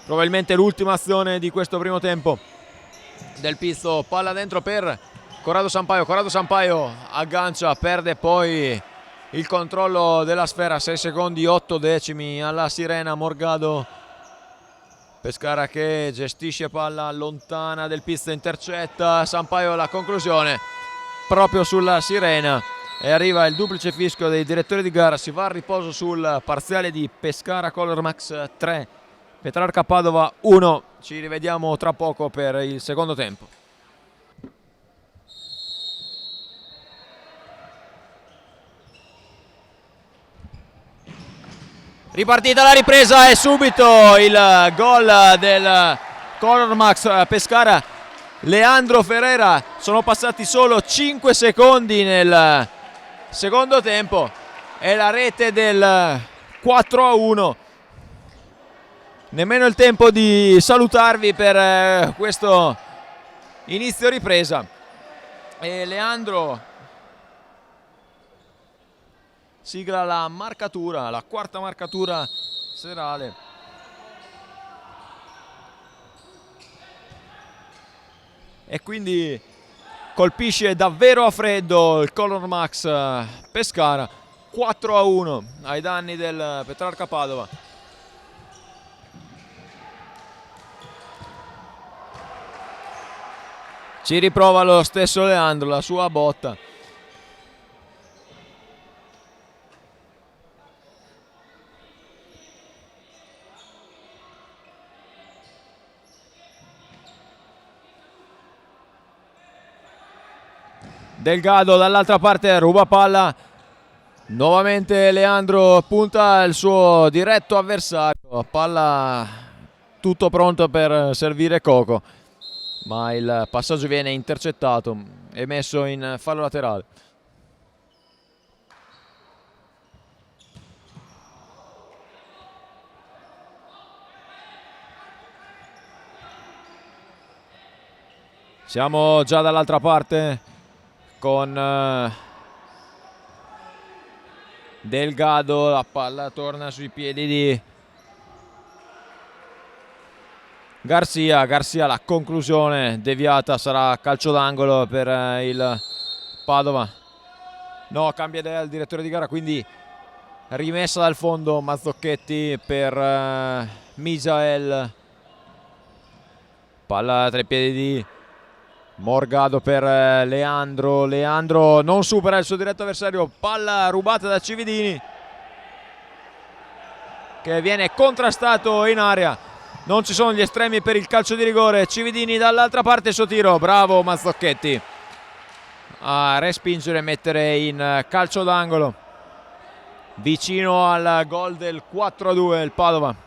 Speaker 1: Probabilmente l'ultima azione di questo primo tempo del pizzo, palla dentro per Corrado Sampaio aggancia, perde poi il controllo della sfera. 6 secondi 8 decimi alla sirena. Morgado, Pescara che gestisce palla lontana del pizzo, intercetta Sampaio, la conclusione proprio sulla sirena e arriva il duplice fischio dei direttori di gara. Si va a riposo sul parziale di Pescara Color Max 3, Petrarca Padova 1. Ci rivediamo tra poco per il secondo tempo. Ripartita la ripresa e subito il gol del Color Max Pescara. Leandro Ferreira, sono passati solo 5 secondi nel secondo tempo e la rete del 4-1. Nemmeno il tempo di salutarvi per questo inizio ripresa. E Leandro sigla la marcatura, la quarta marcatura serale. E quindi colpisce davvero a freddo il Color Max Pescara, 4-1 ai danni del Petrarca Padova. Ci riprova lo stesso Leandro, la sua botta. Delgado dall'altra parte ruba palla, nuovamente Leandro punta il suo diretto avversario, palla tutto pronto per servire Coco, ma il passaggio viene intercettato e messo in fallo laterale. Siamo già dall'altra parte con Delgado, la palla torna sui piedi di Garcia, la conclusione deviata, sarà calcio d'angolo per il Padova. No, cambia idea il direttore di gara, quindi rimessa dal fondo Mazzocchetti per Misael, palla tra i piedi di Morgado per Leandro, non supera il suo diretto avversario, palla rubata da Cividini che viene contrastato in area, non ci sono gli estremi per il calcio di rigore. Cividini dall'altra parte, il suo tiro, bravo Mazzocchetti a respingere e mettere in calcio d'angolo, vicino al gol del 4-2 il Padova.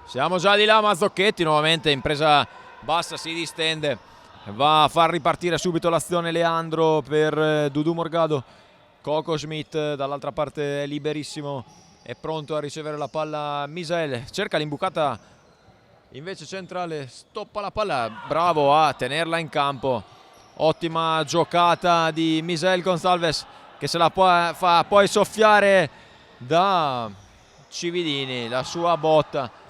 Speaker 1: Siamo già di là, Mazzocchetti nuovamente in presa bassa, si distende, va a far ripartire subito l'azione Leandro per Dudu Morgado. Coco Schmidt dall'altra parte è liberissimo, è pronto a ricevere la palla Misael, cerca l'imbucata invece centrale, stoppa la palla, bravo a tenerla in campo, ottima giocata di Misael Gonzalez che se la fa poi soffiare da Cividini, la sua botta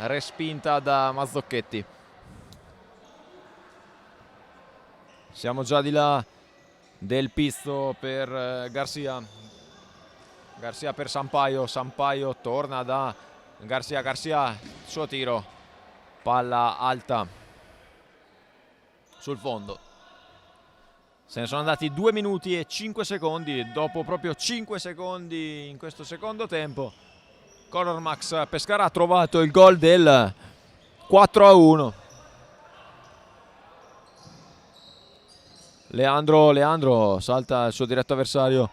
Speaker 1: respinta da Mazzocchetti. Siamo già di là del pizzo per Garcia per Sampaio torna da Garcia, suo tiro, palla alta sul fondo. Se ne sono andati 2 minuti e 5 secondi, dopo proprio 5 secondi in questo secondo tempo Color Max Pescara ha trovato il gol del 4-1. Leandro salta il suo diretto avversario,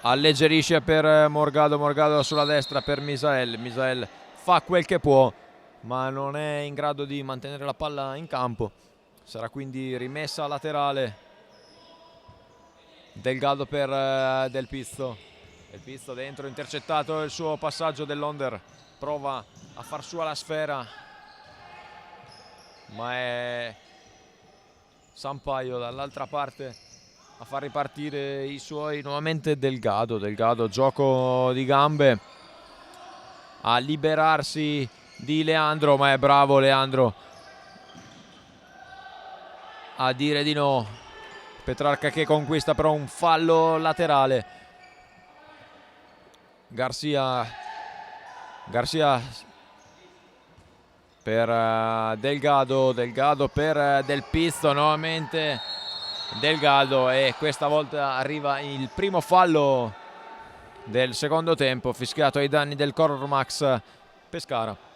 Speaker 1: alleggerisce per Morgado sulla destra per Misael fa quel che può ma non è in grado di mantenere la palla in campo, sarà quindi rimessa laterale. Delgado per Del Pizzo dentro, intercettato il suo passaggio dell'Onder, prova a far sua la sfera ma è Sampaio dall'altra parte a far ripartire i suoi, nuovamente Delgado, gioco di gambe a liberarsi di Leandro, ma è bravo Leandro a dire di no. Petrarca che conquista però un fallo laterale. Garcia per Delgado per Del Pizzo, nuovamente Delgado, e questa volta arriva il primo fallo del secondo tempo fischiato ai danni del Color Max Pescara.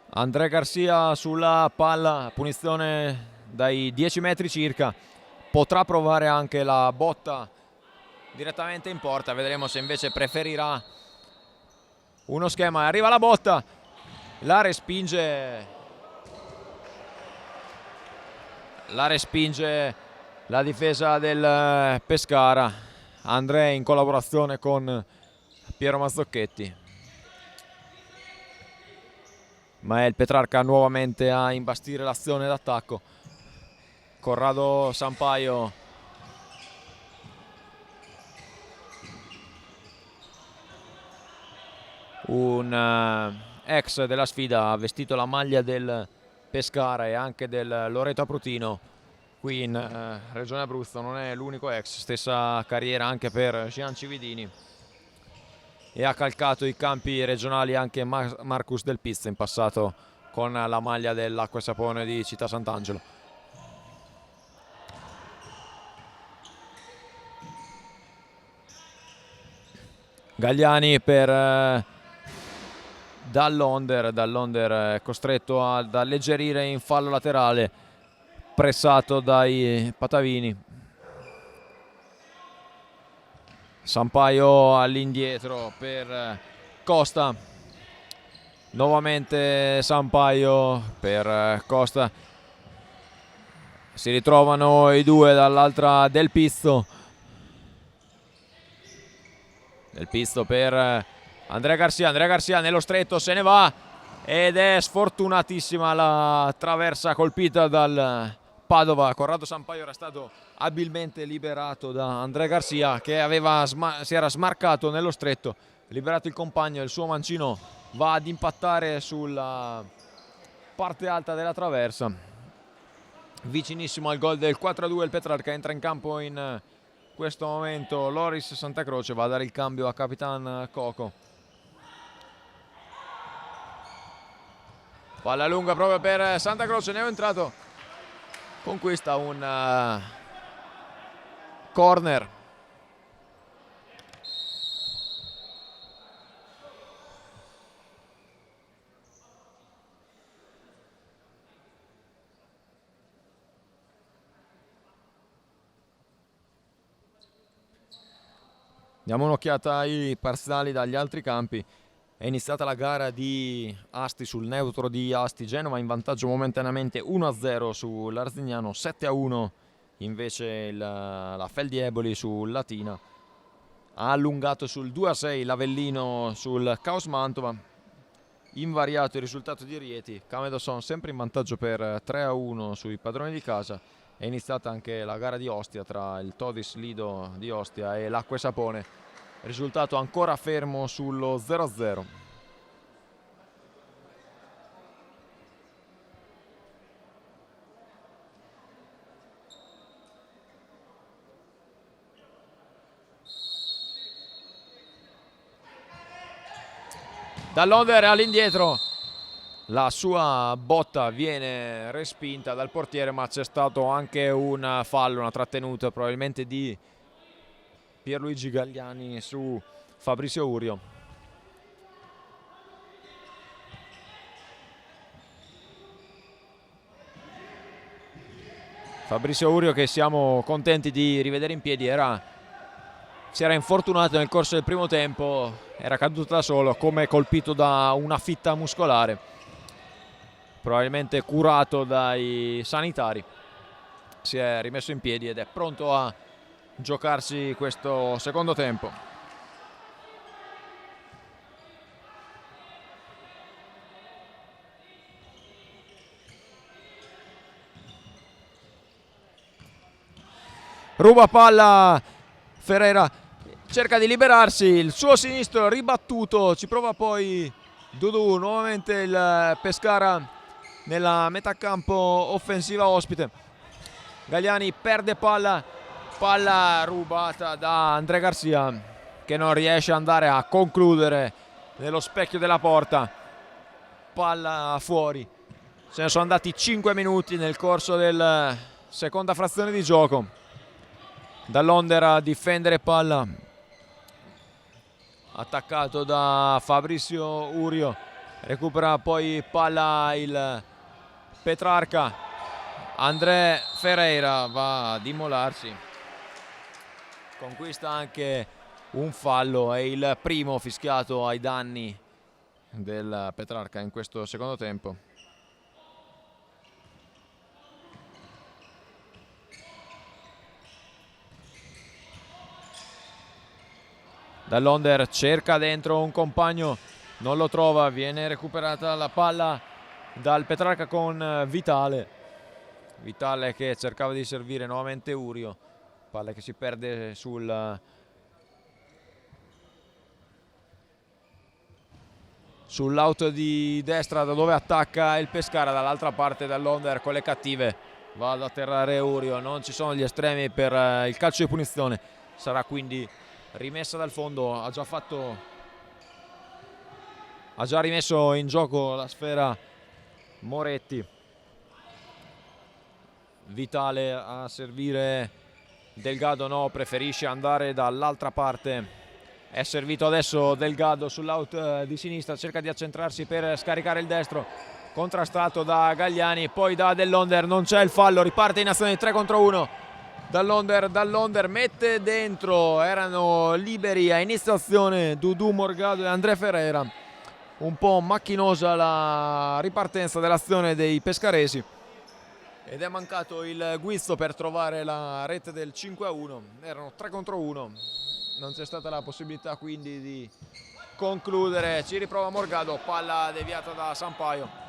Speaker 1: André Garcia sulla palla, punizione dai 10 metri circa, potrà provare anche la botta direttamente in porta, vedremo se invece preferirà uno schema. Arriva la botta, la respinge la respinge la difesa del Pescara. André in collaborazione con Piero Mazzocchetti, ma è il Petrarca nuovamente a imbastire l'azione d'attacco. Corrado Sampaio, un ex della sfida, ha vestito la maglia del Pescara e anche del Loreto Aprutino qui in Regione Abruzzo. Non è l'unico ex, stessa carriera anche per Gian Cividini, e ha calcato i campi regionali anche Marcus Del Pizzo in passato con la maglia dell'Acqua e Sapone di Città Sant'Angelo. Gagliani per Dall'Onder è costretto ad alleggerire in fallo laterale, pressato dai patavini. Sampaio all'indietro per Costa, nuovamente Sampaio per Costa, si ritrovano i due dall'altra Del Pizzo per Andrea Garcia nello stretto, se ne va ed è sfortunatissima la traversa colpita dal Padova. Corrado Sampaio era stato abilmente liberato da Andrea Garcia, che si era smarcato nello stretto, liberato il compagno, il suo mancino va ad impattare sulla parte alta della traversa. Vicinissimo al gol del 4-2 il Petrarca. Entra in campo in questo momento Loris Santa Croce, va a dare il cambio a Capitan Coco. Palla lunga proprio per Santa Croce, ne è entrato, conquista un corner. Diamo un'occhiata ai parziali dagli altri campi. È iniziata la gara di Asti sul neutro di Asti. Genova in vantaggio momentaneamente 1-0 sull'Arzignano, 7-1 invece la Feldieboli sul Latina. Ha allungato sul 2-6 l'Avellino sul Caos Mantova. Invariato il risultato di Rieti. Camedosson sempre in vantaggio per 3-1 sui padroni di casa. È iniziata anche la gara di Ostia tra il Todis Lido di Ostia e l'Acqua e Sapone. Risultato ancora fermo sullo 0-0. Dall'Onder all'indietro, la sua botta viene respinta dal portiere, ma c'è stato anche un fallo, una trattenuta probabilmente di Pierluigi Gagliani su Fabrizio Urio. Fabrizio Urio, che siamo contenti di rivedere in piedi, si era infortunato nel corso del primo tempo, era caduto da solo come colpito da una fitta muscolare, probabilmente curato dai sanitari. Si è rimesso in piedi ed è pronto a giocarsi questo secondo tempo. Ruba palla Ferreira, cerca di liberarsi, il suo sinistro ribattuto, ci prova poi Dudu, nuovamente il Pescara nella metà campo offensiva ospite. Gagliani perde palla rubata da Andrea Garcia, che non riesce ad andare a concludere nello specchio della porta. Palla fuori. Se ne sono andati 5 minuti nel corso della seconda frazione di gioco. Dall'Onder a difendere palla, attaccato da Fabrizio Urio, recupera poi palla il Petrarca. André Ferreira va ad immolarsi, conquista anche un fallo, è il primo fischiato ai danni del Petrarca in questo secondo tempo. Dall'Onder cerca dentro un compagno, non lo trova, viene recuperata la palla dal Petrarca con Vitale. Vitale che cercava di servire nuovamente Urio, palla che si perde sull'out di destra, da dove attacca il Pescara. Dall'altra parte dall'Onder con le cattive va ad atterrare Urio, non ci sono gli estremi per il calcio di punizione, sarà quindi rimessa dal fondo. Ha già rimesso in gioco la sfera Moretti. Vitale a servire Delgado, no, preferisce andare dall'altra parte. È servito adesso Delgado sull'out di sinistra, cerca di accentrarsi per scaricare il destro, contrastato da Gagliani, poi da Dell'Onder, non c'è il fallo, riparte in azione di 3 contro 1. Dall'Onder mette dentro, erano liberi a inizio azione Dudu Morgado e André Ferreira. Un po' macchinosa la ripartenza dell'azione dei pescaresi ed è mancato il guizzo per trovare la rete del 5-1. Erano 3 contro 1, non c'è stata la possibilità quindi di concludere. Ci riprova Morgado, palla deviata da Sampaio.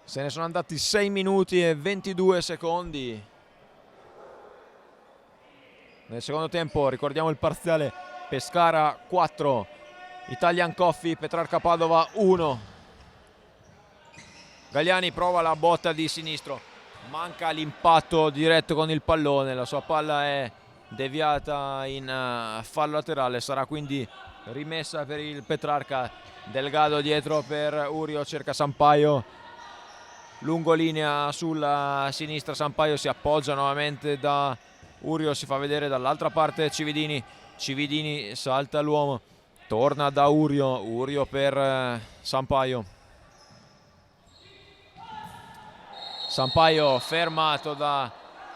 Speaker 1: Se ne sono andati 6 minuti e 22 secondi nel secondo tempo. Ricordiamo il parziale: Pescara 4, Italian Coffee Petrarca Padova 1. Gagliani prova la botta di sinistro, manca l'impatto diretto con il pallone, la sua palla è deviata in fallo laterale, sarà quindi rimessa per il Petrarca. Delgado dietro per Urio, cerca Sampaio, lungolinea sulla sinistra, Sampaio si appoggia nuovamente da Urio, si fa vedere dall'altra parte Cividini salta l'uomo, torna da Urio per Sampaio. Sampaio fermato da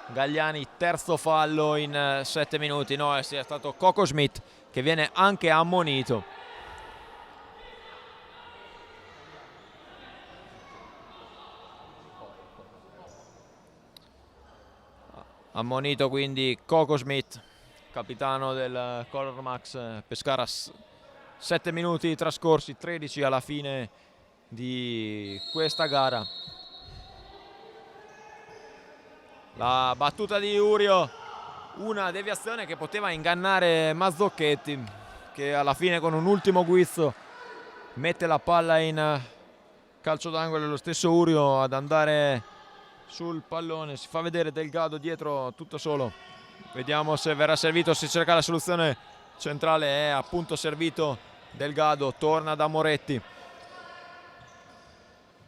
Speaker 1: Gagliani, terzo fallo in 7 minuti. No, è stato Coco Schmidt che viene anche ammonito. Ammonito quindi Coco Schmidt, capitano del Color Max Pescara. 7 minuti trascorsi, 13 alla fine di questa gara. La battuta di Urio, una deviazione che poteva ingannare Mazzocchetti, che alla fine con un ultimo guizzo mette la palla in calcio d'angolo. Lo stesso Urio ad andare sul pallone, si fa vedere Delgado dietro tutto solo. Vediamo se verrà servito, si cerca la soluzione centrale, è appunto servito Delgado, torna da Moretti,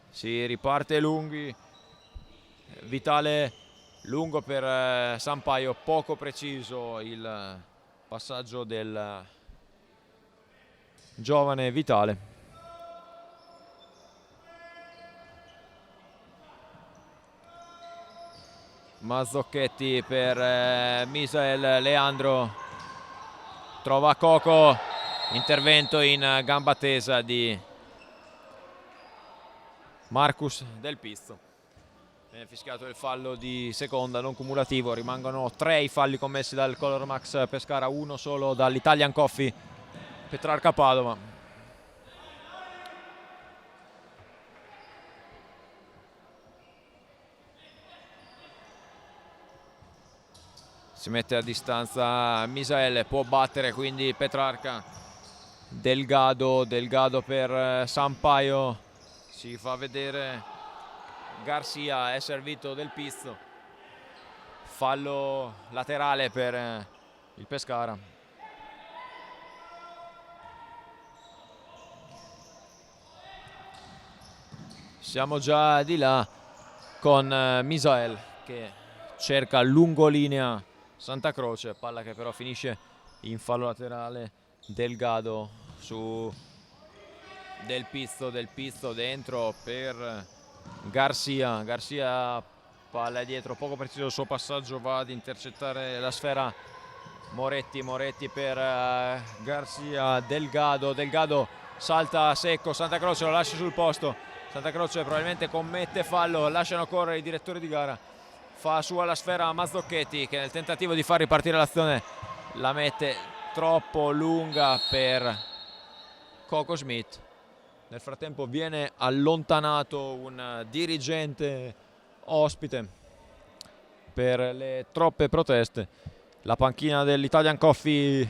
Speaker 1: si riparte lunghi, Vitale lungo per Sampaio, poco preciso il passaggio del giovane Vitale. Mazzocchetti per Misael, Leandro trova Coco, intervento in gamba tesa di Marcus Del Pizzo. Viene fischiato il fallo di seconda non cumulativo, rimangono 3 i falli commessi dal Color Max Pescara, 1 solo dall'Italian Coffee Petrarca Padova. Si mette a distanza Misael, può battere quindi Petrarca. Delgado per Sampaio, si fa vedere Garcia, è servito Del Pizzo, fallo laterale per il Pescara. Siamo già di là con Misael che cerca lungolinea Santa Croce, palla che però finisce in fallo laterale. Delgado su Del Pizzo dentro per Garcia, palla dietro, poco preciso il suo passaggio, va ad intercettare la sfera Moretti per Garcia. Delgado salta secco, Santa Croce lo lascia sul posto, Santa Croce probabilmente commette fallo, lasciano correre i direttori di gara. Fa sua la sfera Mazzocchetti, che nel tentativo di far ripartire l'azione la mette troppo lunga per Coco Schmidt. Nel frattempo viene allontanato un dirigente ospite per le troppe proteste. La panchina dell'Italian Coffee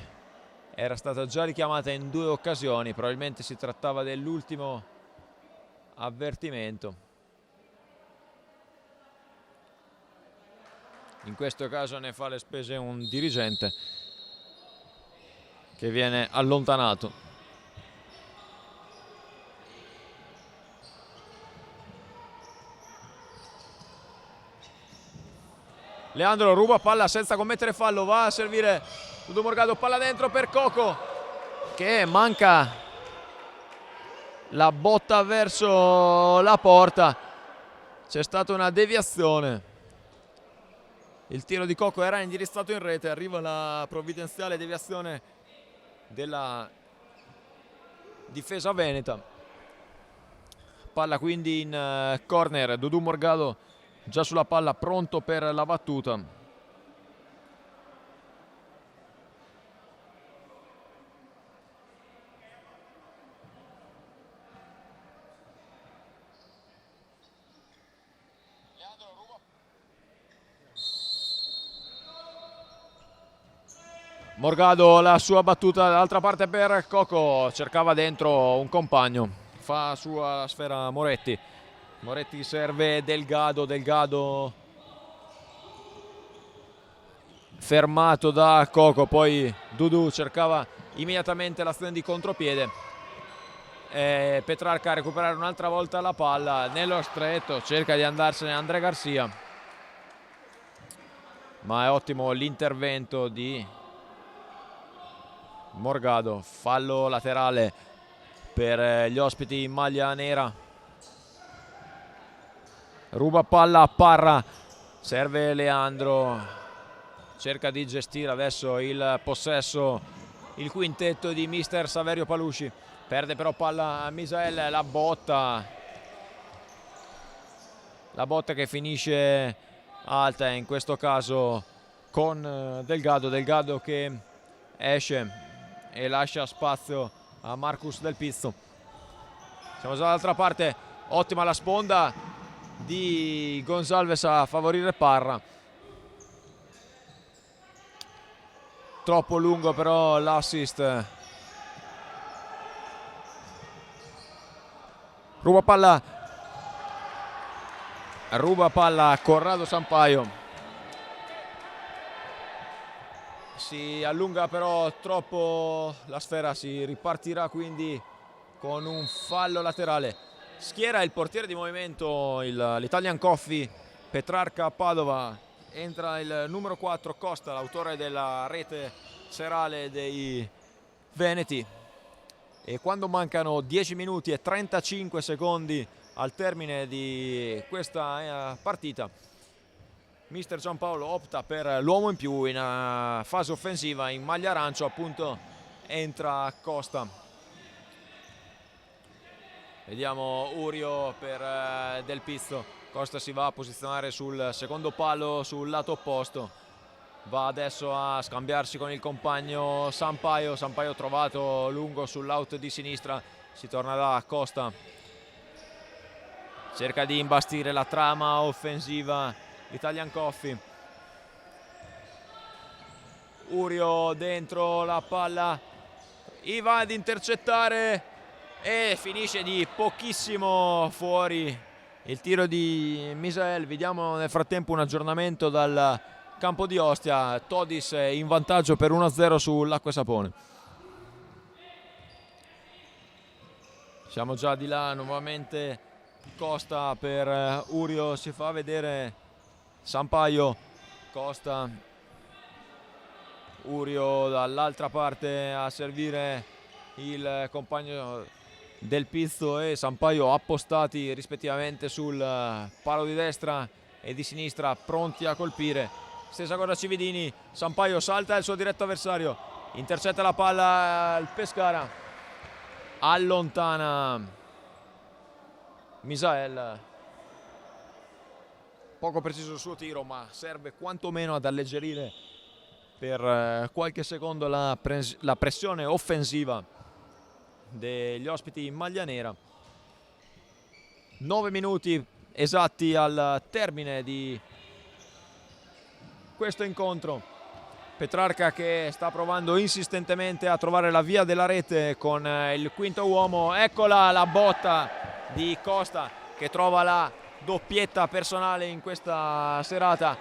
Speaker 1: era stata già richiamata in 2 occasioni, probabilmente si trattava dell'ultimo avvertimento. In questo caso ne fa le spese un dirigente che viene allontanato. Leandro ruba palla senza commettere fallo, va a servire Dudu Morgado, palla dentro per Coco che manca la botta verso la porta. C'è stata una deviazione, il tiro di Coco era indirizzato in rete, arriva la provvidenziale deviazione della difesa veneta. Palla quindi in corner, Dudu Morgado già sulla palla, pronto per la battuta. Morgado la sua battuta dall'altra parte per Coco, cercava dentro un compagno, fa sua sfera Moretti. Moretti serve Delgado, Delgado fermato da Coco, poi Dudu cercava immediatamente l'azione di contropiede. Petrarca a recuperare un'altra volta la palla nello stretto, cerca di andarsene André Garcia, ma è ottimo l'intervento di Morgado. Fallo laterale per gli ospiti in maglia nera. Ruba palla a Parra, serve Leandro, cerca di gestire adesso il possesso il quintetto di mister Saverio Palusci, perde però palla a Misael, la botta che finisce alta, in questo caso con Delgado, Delgado che esce e lascia spazio a Marcus Del Pizzo. Siamo già dall'altra parte, ottima la sponda di Gonzalez a favorire Parra. Troppo lungo però l'assist. Ruba palla a Corrado Sampaio. Si allunga però troppo la sfera, si ripartirà quindi con un fallo laterale. Schiera il portiere di movimento, l'Italian Coffee, Petrarca Padova. Entra il numero 4 Costa, l'autore della rete serale dei Veneti. E quando mancano 10 minuti e 35 secondi al termine di questa partita, mister Giampaolo opta per l'uomo in più. In fase offensiva in maglia arancio appunto entra Costa. Vediamo Urio per Del Pizzo. Costa si va a posizionare sul secondo palo sul lato opposto, va adesso a scambiarsi con il compagno Sampaio. Sampaio trovato lungo sull'out di sinistra, si torna da Costa, cerca di imbastire la trama offensiva Italian Coffee. Urio dentro la palla, va ad intercettare e finisce di pochissimo fuori il tiro di Misael. Vediamo nel frattempo un aggiornamento dal campo di Ostia. Todis in vantaggio per 1-0 sull'Acqua Sapone. Siamo già di là, nuovamente Costa per Urio, si fa vedere Sampaio, Costa, Urio dall'altra parte a servire il compagno Del Pizzo e Sampaio appostati rispettivamente sul palo di destra e di sinistra, pronti a colpire. Stessa cosa Cividini, Sampaio salta il suo diretto avversario, intercetta la palla il Pescara, allontana Misael, poco preciso il suo tiro, ma serve quantomeno ad alleggerire per qualche secondo la pressione offensiva degli ospiti in maglia nera. 9 minuti esatti al termine di questo incontro. Petrarca che sta provando insistentemente a trovare la via della rete con il quinto uomo. Eccola la botta di Costa che trova la doppietta personale in questa serata,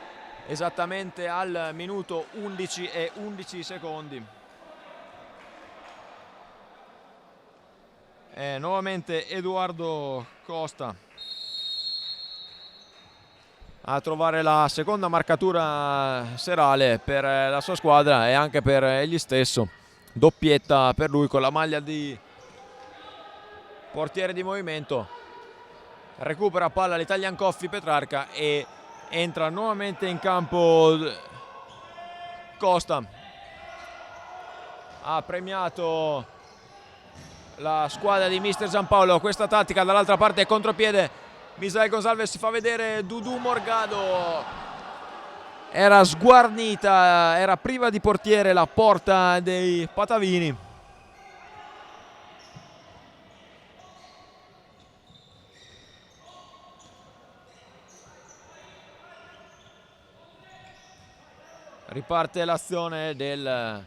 Speaker 1: esattamente al minuto 11 e 11 secondi. Nuovamente Edoardo Costa a trovare la seconda marcatura serale per la sua squadra e anche per egli stesso. Doppietta per lui con la maglia di portiere di movimento. Recupera palla l'Italian Coffee Petrarca e entra nuovamente in campo Costa. Ha premiato la squadra di mister Giampaolo questa tattica. Dall'altra parte contropiede Misael Gonzalez, si fa vedere Dudu Morgado. Era sguarnita, era priva di portiere la porta dei Patavini. Riparte l'azione del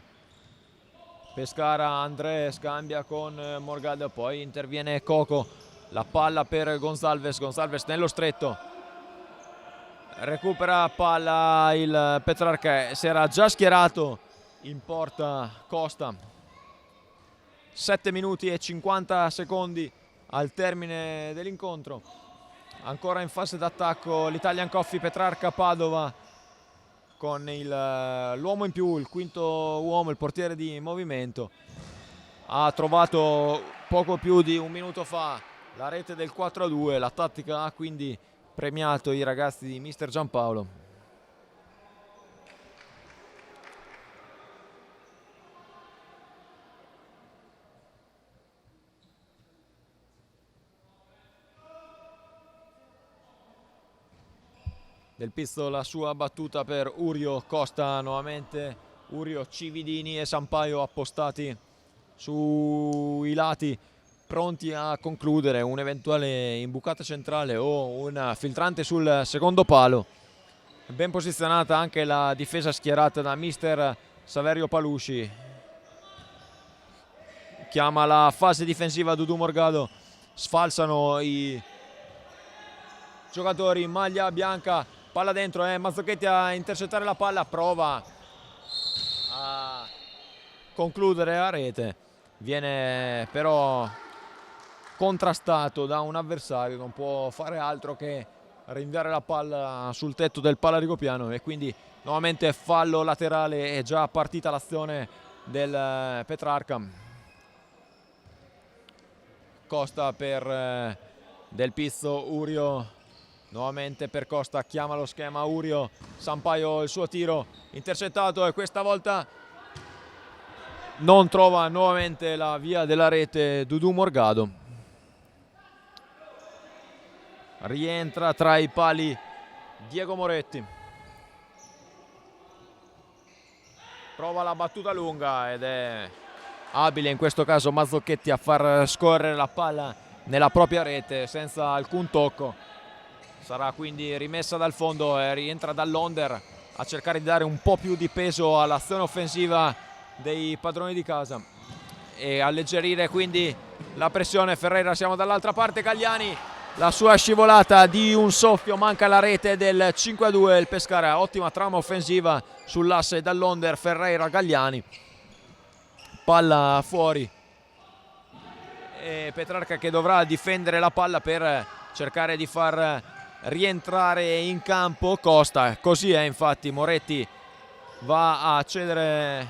Speaker 1: Pescara. André scambia con Morgado, poi interviene Coco. La palla per Gonzalez, Gonzalez nello stretto, recupera palla il Petrarca, si era già schierato in porta Costa. 7 minuti e 50 secondi al termine dell'incontro, ancora in fase d'attacco l'Italian Coffee Petrarca Padova con l'uomo in più, il quinto uomo, il portiere di movimento. Ha trovato poco più di un minuto fa la rete del 4-2, la tattica ha quindi premiato i ragazzi di mister Giampaolo. Del Pizzo la sua battuta per Urio Costa, nuovamente Urio, Cividini e Sampaio appostati sui lati, pronti a concludere un'eventuale imbucata centrale o un filtrante sul secondo palo. Ben posizionata anche la difesa schierata da mister Saverio Palusci. Chiama la fase difensiva Dudu Morgado, sfalsano i giocatori in maglia bianca, palla dentro, Mazzocchetti a intercettare la palla, prova a concludere a rete, viene però contrastato da un avversario, non può fare altro che rinviare la palla sul tetto del Palaricopiano e quindi nuovamente fallo laterale. È già partita l'azione del Petrarca. Costa per Del Pizzo, Urio nuovamente per Costa, chiama lo schema Urio, Sampaio il suo tiro intercettato e questa volta non trova nuovamente la via della rete Dudu Morgado. Rientra tra i pali Diego Moretti, prova la battuta lunga ed è abile in questo caso Mazzocchetti a far scorrere la palla nella propria rete senza alcun tocco. Sarà quindi rimessa dal fondo e rientra dall'Onder a cercare di dare un po' più di peso all'azione offensiva dei padroni di casa e alleggerire quindi la pressione. Ferreira, siamo dall'altra parte, Gagliani, la sua scivolata di un soffio, manca la rete del 5-2, il Pescara, ottima trama offensiva sull'asse dall'Onder, Ferreira, Gagliani, palla fuori e Petrarca che dovrà difendere la palla per cercare di far rientrare in campo Costa. Così è, infatti Moretti va a cedere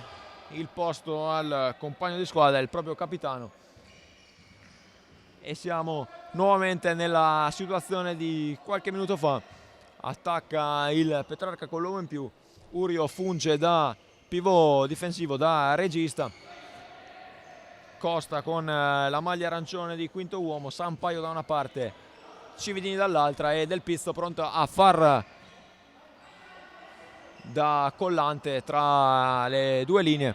Speaker 1: il posto al compagno di squadra, il proprio capitano, e siamo nuovamente nella situazione di qualche minuto fa. Attacca il Petrarca con l'uomo in più, Urio funge da pivot difensivo, da regista, Costa con la maglia arancione di quinto uomo, Sampaio da una parte, Cividini dall'altra e Del Pizzo pronto a far da collante tra le due linee.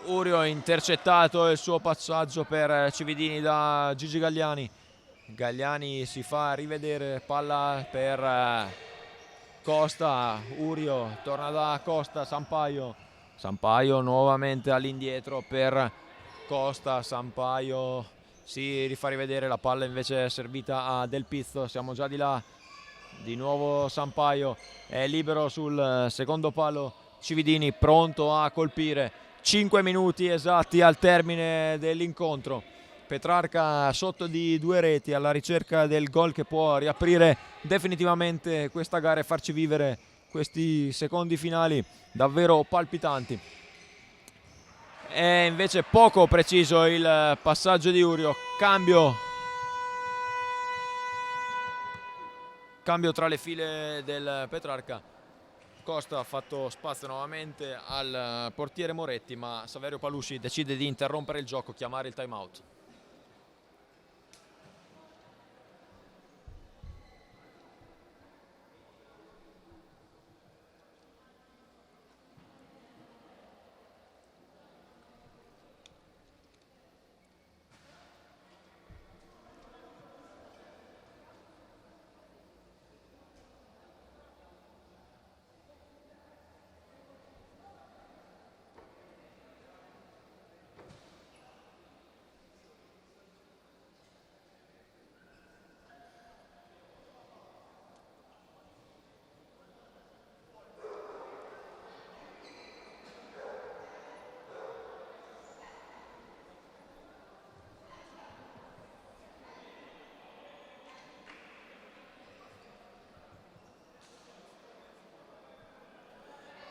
Speaker 1: Urio intercettato il suo passaggio per Cividini da Gigi Galliani. Galliani si fa rivedere, palla per Costa, Urio torna da Costa, Sampaio nuovamente all'indietro per Costa, Sampaio si rifà rivedere, la palla invece è servita a Del Pizzo, siamo già di là, di nuovo Sampaio è libero sul secondo palo, Cividini pronto a colpire. 5 minuti esatti al termine dell'incontro, Petrarca sotto di 2 reti alla ricerca del gol che può riaprire definitivamente questa gara e farci vivere questi secondi finali davvero palpitanti. È invece poco preciso il passaggio di Urio, cambio tra le file del Petrarca. Costa ha fatto spazio nuovamente al portiere Moretti, ma Saverio Palusci decide di interrompere il gioco, chiamare il time out.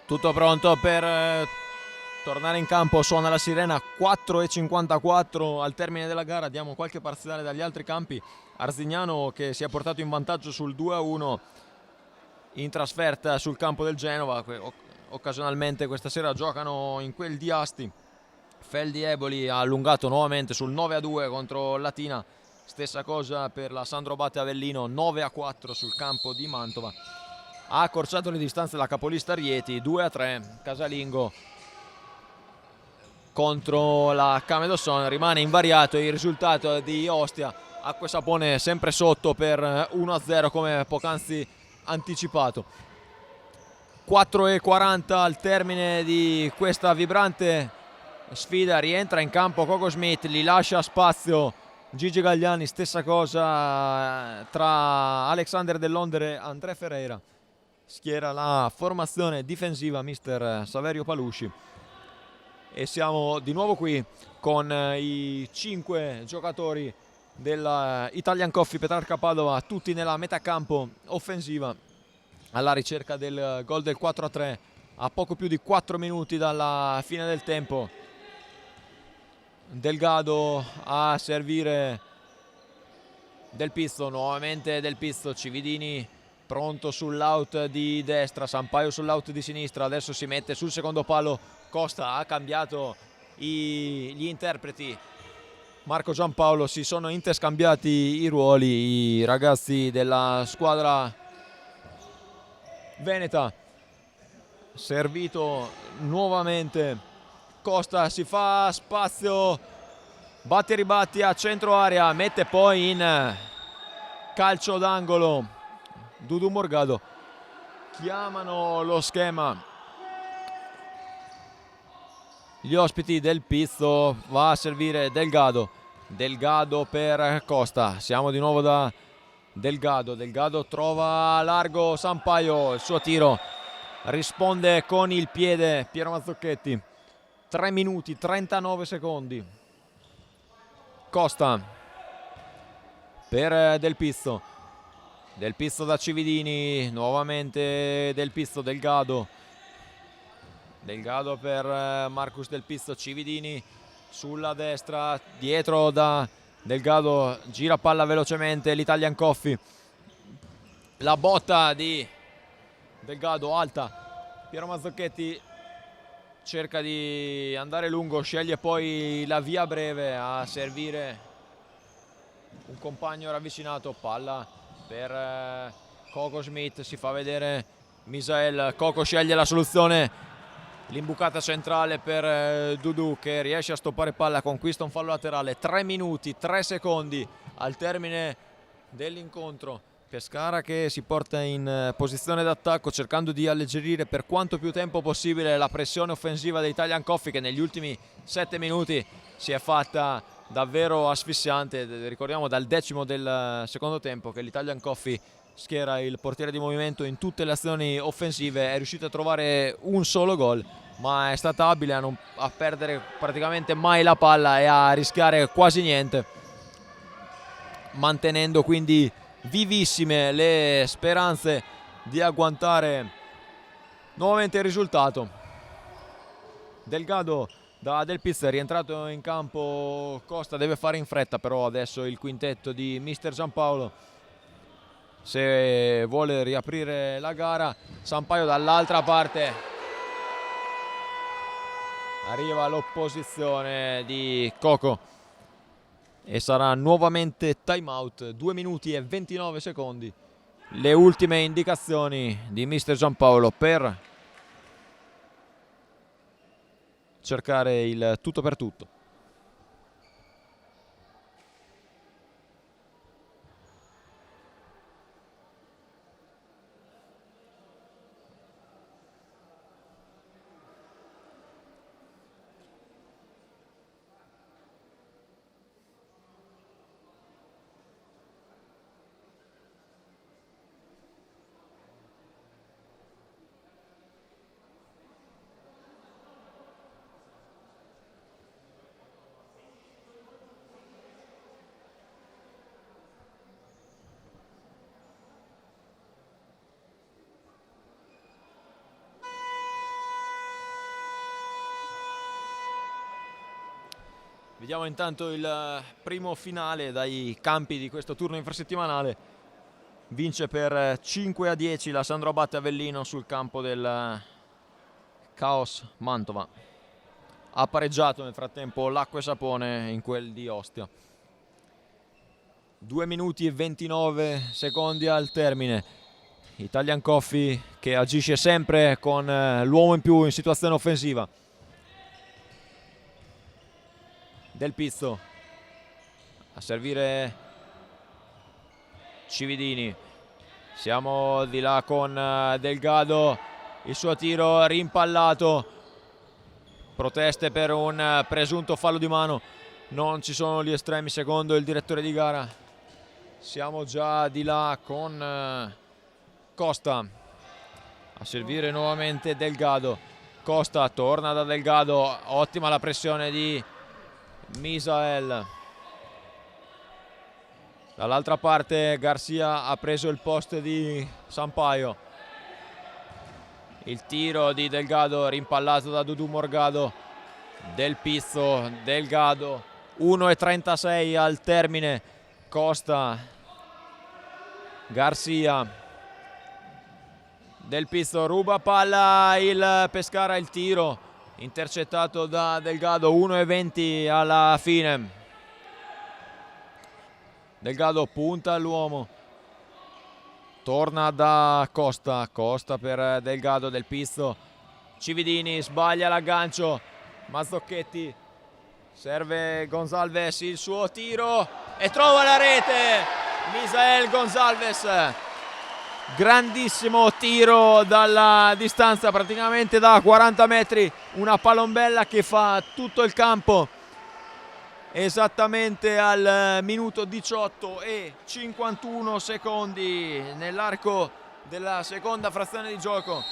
Speaker 1: Tutto pronto per tornare in campo, suona la sirena, 4:54 al termine della gara, diamo qualche parziale dagli altri campi. Arzignano che si è portato in vantaggio sul 2-1 in trasferta sul campo del Genova, occasionalmente questa sera giocano in quel di Asti. Feldi Eboli ha allungato nuovamente sul 9-2 contro Latina, stessa cosa per la Sandro Batte Avellino, 9-4 sul campo di Mantova. Ha accorciato le distanze la capolista Rieti, 2-3, casalingo contro la Camedosson, rimane invariato il risultato di Ostia, Acque Sapone sempre sotto per 1-0 come poc'anzi anticipato. 4:40 al termine di questa vibrante sfida, rientra in campo Coco Schmidt, gli lascia spazio Gigi Gagliani, stessa cosa tra Alexander Dell'Ondere e André Ferreira. Schiera la formazione difensiva mister Saverio Palusci e siamo di nuovo qui con i 5 giocatori della Italian Coffee Petrarca Padova, tutti nella metà campo offensiva alla ricerca del gol del 4-3 a poco più di 4 minuti dalla fine del tempo. Delgado a servire Del Pizzo, nuovamente Del Pizzo, Cividini pronto sull'out di destra, Sampaio sull'out di sinistra, adesso si mette sul secondo palo Costa, ha cambiato gli interpreti, Marco Giampaolo, si sono interscambiati i ruoli i ragazzi della squadra veneta. Servito nuovamente Costa, si fa spazio, batti e ribatti a centro area, mette poi in calcio d'angolo Dudu Morgado, chiamano lo schema gli ospiti. Del Pizzo va a servire Delgado per Costa, siamo di nuovo da Delgado trova largo Sampaio, il suo tiro risponde con il piede Piero Mazzocchetti. 3 minuti 39 secondi. Costa per Del Pizzo da Cividini, nuovamente Del Pizzo, Delgado per Marcus Del Pizzo, Cividini sulla destra, dietro da Delgado, gira palla velocemente l'Italian Coffee, la botta di Delgado alta, Piero Mazzocchetti cerca di andare lungo, sceglie poi la via breve, a servire un compagno ravvicinato, palla per Coco Schmidt, si fa vedere Misael, Coco sceglie la soluzione, l'imbucata centrale per Dudu che riesce a stoppare palla, conquista un fallo laterale. 3 minuti 3 secondi al termine dell'incontro. Pescara che si porta in posizione d'attacco cercando di alleggerire per quanto più tempo possibile la pressione offensiva dei Italian Coffee, che negli ultimi 7 minuti si è fatta davvero asfissiante. Ricordiamo dal 10° del secondo tempo che l'Italian Coffee schiera il portiere di movimento in tutte le azioni offensive, è riuscito a trovare un solo gol, ma è stata abile a perdere praticamente mai la palla e a rischiare quasi niente, mantenendo quindi vivissime le speranze di agguantare nuovamente il risultato. Delgado da Del Pizzo è rientrato in campo, Costa deve fare in fretta però adesso il quintetto di mister Giampaolo se vuole riaprire la gara. Sampaio dall'altra parte, arriva l'opposizione di Coco e sarà nuovamente time out. 2 minuti e 29 secondi, le ultime indicazioni di mister Giampaolo per cercare il tutto per tutto. Vediamo intanto il primo finale dai campi di questo turno infrasettimanale. Vince per 5-10 la Sandro Abate Avellino sul campo del Chaos Mantova. Ha pareggiato nel frattempo l'Acqua e Sapone in quel di Ostia. 2 minuti e 29 secondi al termine. Italian Coffee che agisce sempre con l'uomo in più in situazione offensiva. Del Pizzo a servire Cividini, siamo di là con Delgado, il suo tiro rimpallato, proteste per un presunto fallo di mano, non ci sono gli estremi secondo il direttore di gara. Siamo già di là con Costa a servire nuovamente Delgado. Costa torna da Delgado, ottima la pressione di Misael. Dall'altra parte Garcia ha preso il posto di Sampaio. Il tiro di Delgado rimpallato da Dudu Morgado. Del Pizzo, Delgado, 1:36 al termine. Costa, Garcia, Del Pizzo ruba palla, il Pescara, il tiro intercettato da Delgado. 1:20 alla fine. Delgado punta all'uomo, torna da Costa, Costa per Delgado, Del Pizzo, Cividini sbaglia l'aggancio, Mazzocchetti, serve Gonzalves, il suo tiro e trova la rete. Misael Gonzalves, grandissimo tiro dalla distanza praticamente da 40 metri, una palombella che fa tutto il campo esattamente al minuto 18 e 51 secondi nell'arco della seconda frazione di gioco.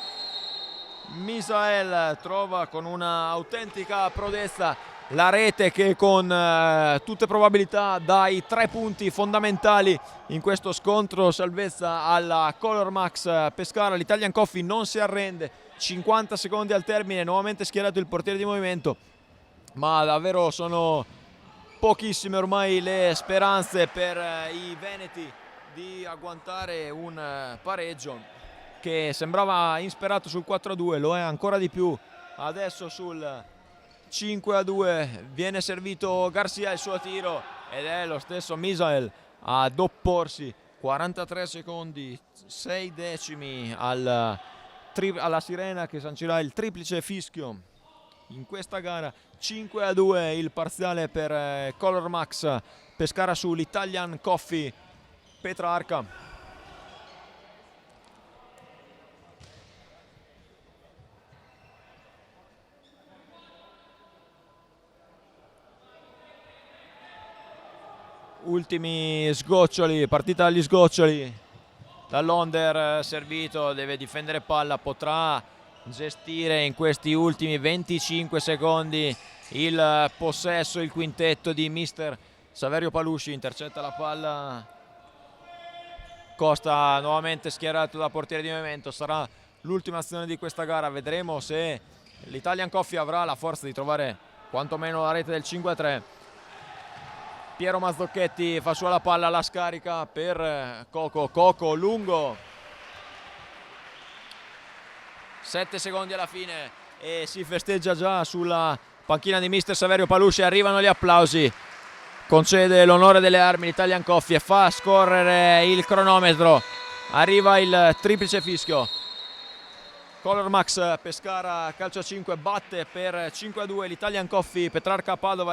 Speaker 1: Misael trova con una autentica prodezza la rete che con tutte probabilità dà i 3 punti fondamentali in questo scontro salvezza alla Color Max Pescara. L'Italian Coffee non si arrende, 50 secondi al termine, nuovamente schierato il portiere di movimento, ma davvero sono pochissime ormai le speranze per i veneti di agguantare un pareggio che sembrava insperato sul 4-2, lo è ancora di più adesso sul 5-2. Viene servito Garcia, il suo tiro ed è lo stesso Misael ad opporsi. 43 secondi, 6 decimi alla sirena che sancirà il triplice fischio in questa gara. 5-2 il parziale per Color Max Pescara sull'Italian Coffee Petrarca. Ultimi sgoccioli, partita agli sgoccioli. Dall'Onder servito, deve difendere palla, potrà gestire in questi ultimi 25 secondi il possesso, il quintetto di mister Saverio Palusci. Intercetta la palla Costa, nuovamente schierato da portiere di movimento. Sarà l'ultima azione di questa gara, vedremo se l'Italian Coffee avrà la forza di trovare quantomeno la rete del 5-3. Piero Mazzocchetti fa sua la palla, la scarica per Coco lungo. 7 secondi alla fine e si festeggia già sulla panchina di mister Saverio Palusci. Arrivano gli applausi, concede l'onore delle armi l'Italian Coffee e fa scorrere il cronometro. Arriva il triplice fischio. Color Max Pescara calcio a 5 batte per 5-2 l'Italian Coffee Petrarca Padova.